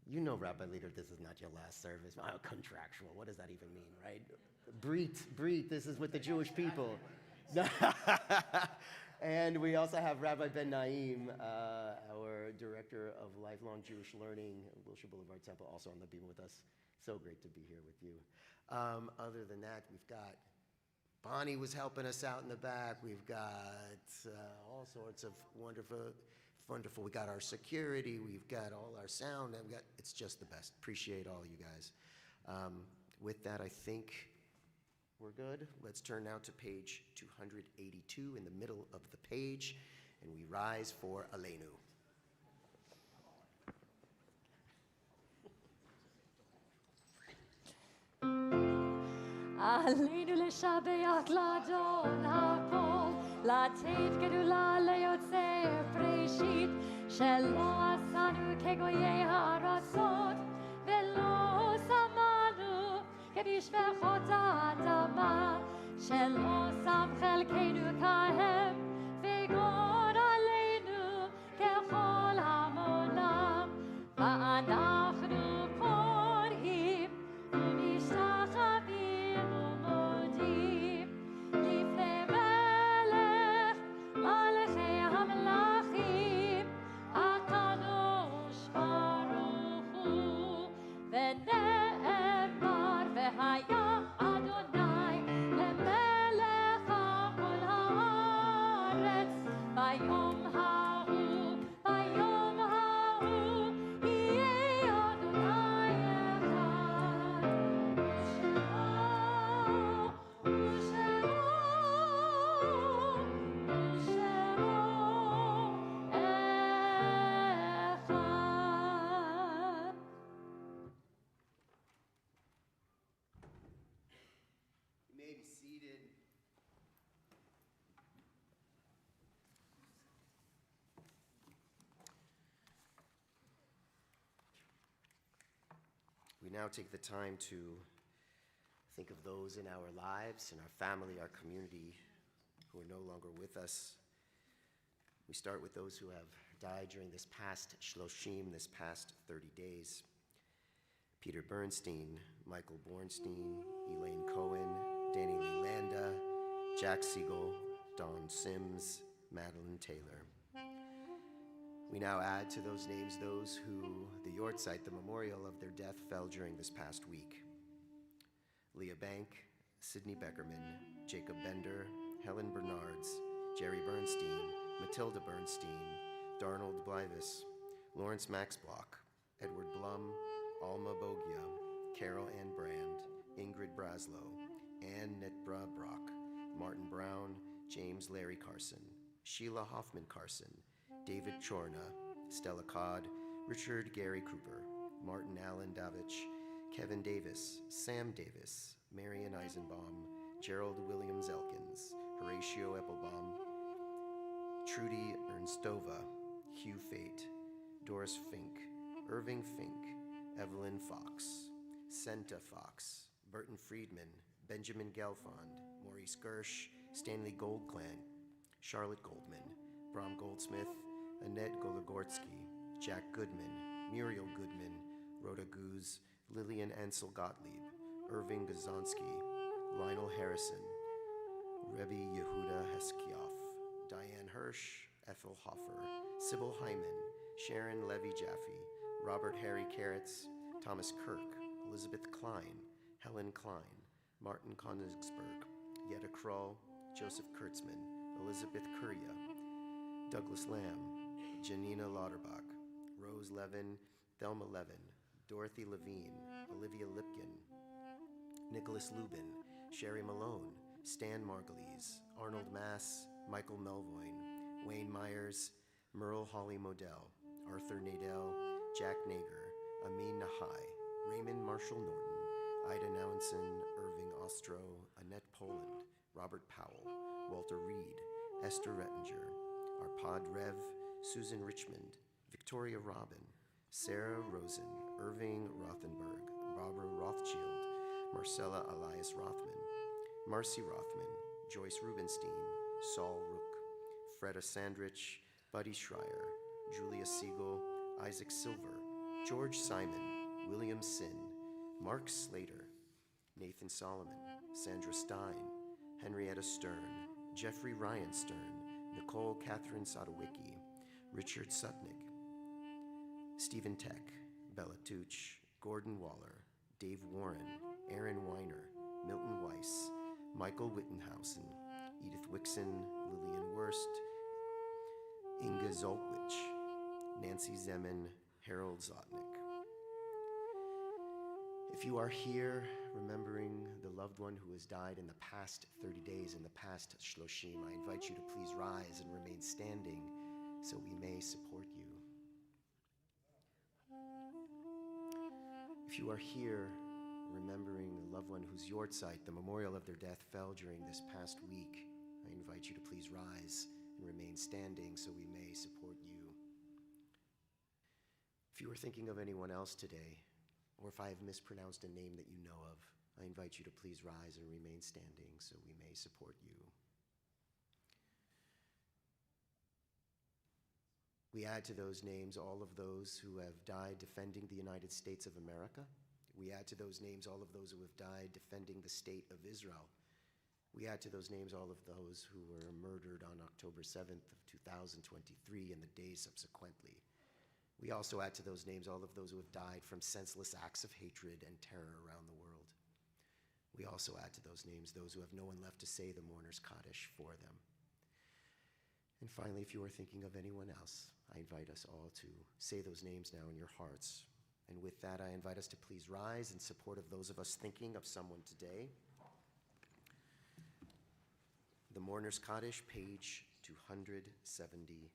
You know, Rabbi Leder, this is not your last service. Oh, contractual. What does that even mean, right? Brit. This is with the Jewish people. And we also have Rabbi Ben Naim, our director of lifelong Jewish learning, Wilshire Boulevard Temple, also on the beam with us. So great to be here with you. Other than that, we've got Bonnie was helping us out in the back. We've got all sorts of wonderful. We got our security, we've got all our sound, and it's just the best. Appreciate all you guys. With that, I think we're good. Let's turn now to page 282 in the middle of the page, and we rise for Aleinu. עלינו לשבח לאדון הכל, לתת גדולה ליוצר בראשית, שלא עשנו כגויי הארצות, ולא שמנו כמשפחות האדמה, שלא שם חלקנו כהם, וגון עלינו ככל המונם, ואנחנו קוראים ומשתחווים We now take the time to think of those in our lives, in our family, our community, who are no longer with us. We start with those who have died during this past Shloshim, this past 30 days. Peter Bernstein, Michael Bornstein, Elaine Cohen, Danny Lee Landa, Jack Siegel, Don Sims, Madeline Taylor. We now add to those names those who, the Yortzeit, the memorial of their death, fell during this past week. Leah Bank, Sidney Beckerman, Jacob Bender, Helen Bernards, Jerry Bernstein, Matilda Bernstein, Darnold Blivis, Lawrence Max Block, Edward Blum, Alma Bogia, Carol Ann Brand, Ingrid Braslow, Ann Netbra Brock, Martin Brown, James Larry Carson, Sheila Hoffman Carson, David Chorna, Stella Codd, Richard Gary Cooper, Martin Allen Davich, Kevin Davis, Sam Davis, Marion Eisenbaum, Gerald Williams Elkins, Horatio Eppelbaum, Trudy Ernstova, Hugh Fate, Doris Fink, Irving Fink, Evelyn Fox, Senta Fox, Burton Friedman, Benjamin Gelfond, Maurice Gersh, Stanley Goldclan, Charlotte Goldman, Bram Goldsmith, Annette Gologorsky, Jack Goodman, Muriel Goodman, Rhoda Goose, Lillian Ansel Gottlieb, Irving Gazonsky, Lionel Harrison, Rebbe Yehuda Heskioff, Diane Hirsch, Ethel Hoffer, Sybil Hyman, Sharon Levy Jaffe, Robert Harry Carrots, Thomas Kirk, Elizabeth Klein, Helen Klein, Martin Konigsberg, Yetta Kroll, Joseph Kurtzman, Elizabeth Curria, Douglas Lamb, Janina Lauterbach, Rose Levin, Thelma Levin, Dorothy Levine, Olivia Lipkin, Nicholas Lubin, Sherry Malone, Stan Margulies, Arnold Mass, Michael Melvoin, Wayne Myers, Merle Holly Modell, Arthur Nadell, Jack Nager, Amin Nahai, Raymond Marshall Norton, Ida Nowenson, Irving Ostro, Annette Poland, Robert Powell, Walter Reed, Esther Rettinger, Arpad Rev, Susan Richmond, Victoria Robin, Sarah Rosen, Irving Rothenberg, Barbara Rothschild, Marcella Elias Rothman, Marcy Rothman, Joyce Rubenstein, Saul Rook, Freda Sandrich, Buddy Schreier, Julia Siegel, Isaac Silver, George Simon, William Sin, Mark Slater, Nathan Solomon, Sandra Stein, Henrietta Stern, Jeffrey Ryan Stern, Nicole Catherine Sadowicki, Richard Sutnick, Stephen Tech, Bella Tooch, Gordon Waller, Dave Warren, Aaron Weiner, Milton Weiss, Michael Wittenhausen, Edith Wixon, Lillian Wurst, Inga Zolkwich, Nancy Zeman, Harold Zotnick. If you are here remembering the loved one who has died in the past 30 days, in the past Shloshim, I invite you to please rise and remain standing so we may support you. If you are here remembering the loved one whose yortzeit, the memorial of their death, fell during this past week, I invite you to please rise and remain standing so we may support you. If you are thinking of anyone else today, or if I have mispronounced a name that you know of, I invite you to please rise and remain standing so we may support you. We add to those names all of those who have died defending the United States of America. We add to those names all of those who have died defending the state of Israel. We add to those names all of those who were murdered on October 7th of 2023 and the days subsequently. We also add to those names all of those who have died from senseless acts of hatred and terror around the world. We also add to those names those who have no one left to say the mourner's Kaddish for them. And finally, if you are thinking of anyone else, I invite us all to say those names now in your hearts. And with that, I invite us to please rise in support of those of us thinking of someone today. The Mourner's Kaddish, page 273.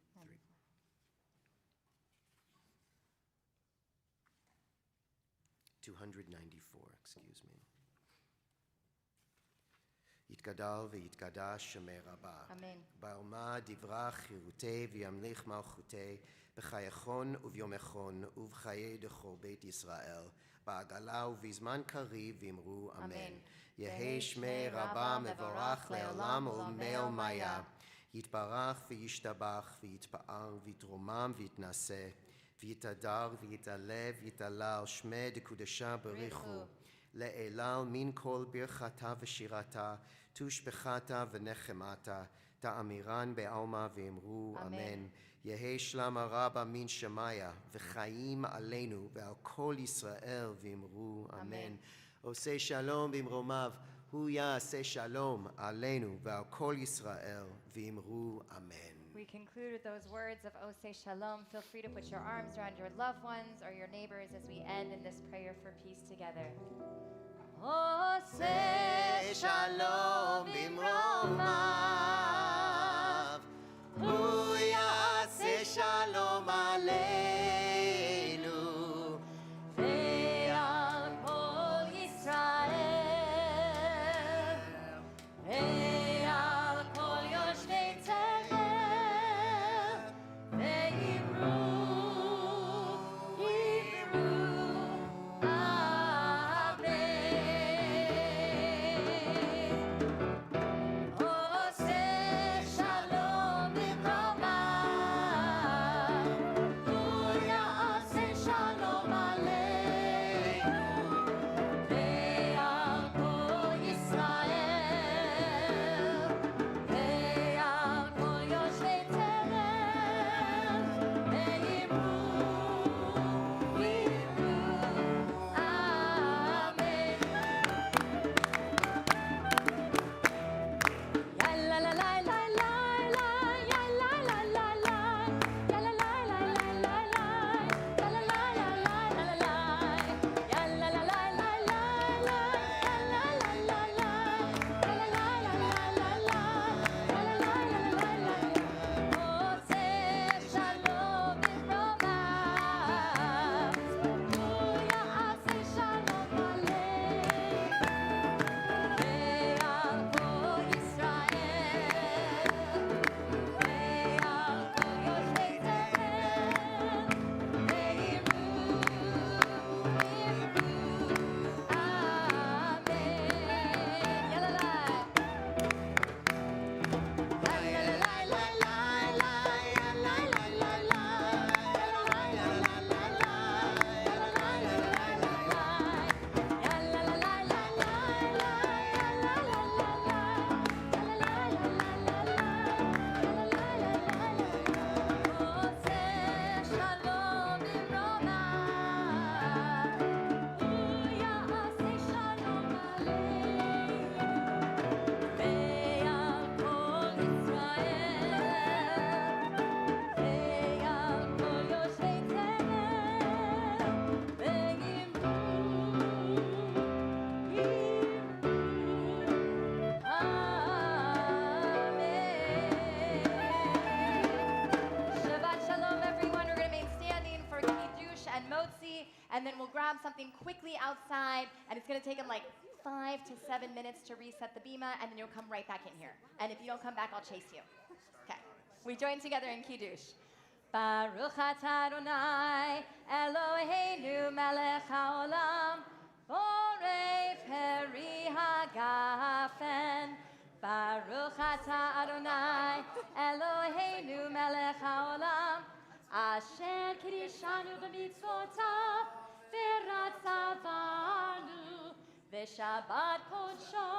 294, excuse me. יתגדל ויתקדש שמי רבה. אמן. בעלמא דברה חירותי וימליך מלכותי בחייכון וביומכון ובחיי דכל בית ישראל בעגלה ובזמן קריב ואמרו אמן. יהי שמי רבה מבורך לעולם ולעולמיה. יתברך וישתבח ויתפאר ויתרומם ויתנשא ויתהדר ויתעלה ויתהלל שמי דקודשה בריחו. לאלל מן כל ברכתה ושירתה, תושבחתה ונחמתה, תאמירן בעלמא ואמרו אמן. יהי שלמה רבה מן שמיה, וחיים עלינו ועל כל ישראל ואמרו אמן. עושה שלום במרומיו, הוא יעשה שלום עלינו ועל כל ישראל ואמרו אמן. We conclude with those words of Oseh Shalom. Feel free to put your arms around your loved ones or your neighbors as we end in this prayer for peace together. Oseh Shalom bimromav, hu ya'aseh shalom. motzi, and then we'll grab something quickly outside, and it's going to take them like 5 to 7 minutes to reset the bima, and then you'll come right back in here. And if you don't come back, I'll chase you. Okay. We join together in Kiddush. Baruch atah Adonai, Eloheinu melech haolam, borei peri hagafen. Baruch atah Adonai, Eloheinu melech haolam, asher kiddushanu b'mitzvotav, v'ratzavanu, v'shabbat kodsho,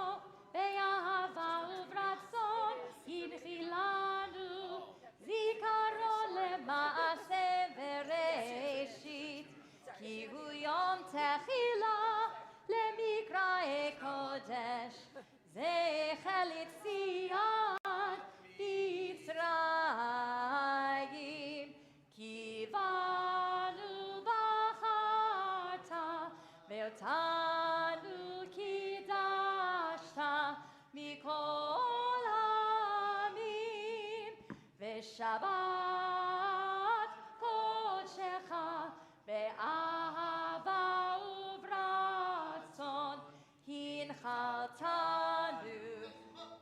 v'yahava uvratzon, hinchilanu, zikaron lema'aseh v'reshit, ki hu yom techila, lemikrae kodesh, zecher litzion Mitzrayim, ki banu bacharta, ve'otanu kidashta, mikol hamim, ve'shabbat kodshecha, be'ahava uvratzon, hinchaltanu,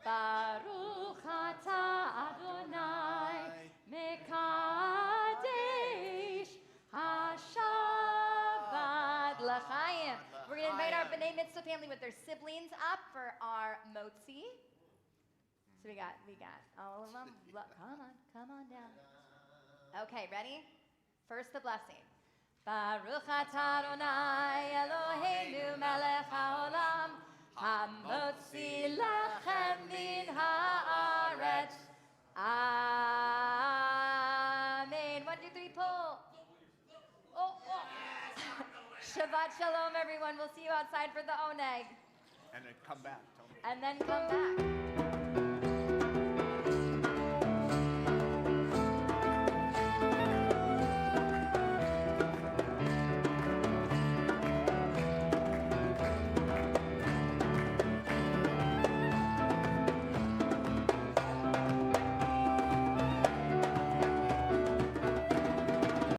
Baruch atah Adonai, mekadesh hashabbat l'chaim. We're going to invite our B'nai Mitzvah family with their siblings up for our motzi. So we got all of them. Come on down. Okay, ready? First the blessing. Baruch atah Adonai Eloheinu melech haolam, hamotzi lechem min haaretz. Amen. 1, 2, 3, pull. Oh. Shabbat shalom, everyone. We'll see you outside for the oneg. And then come back. Tell me. And then come back.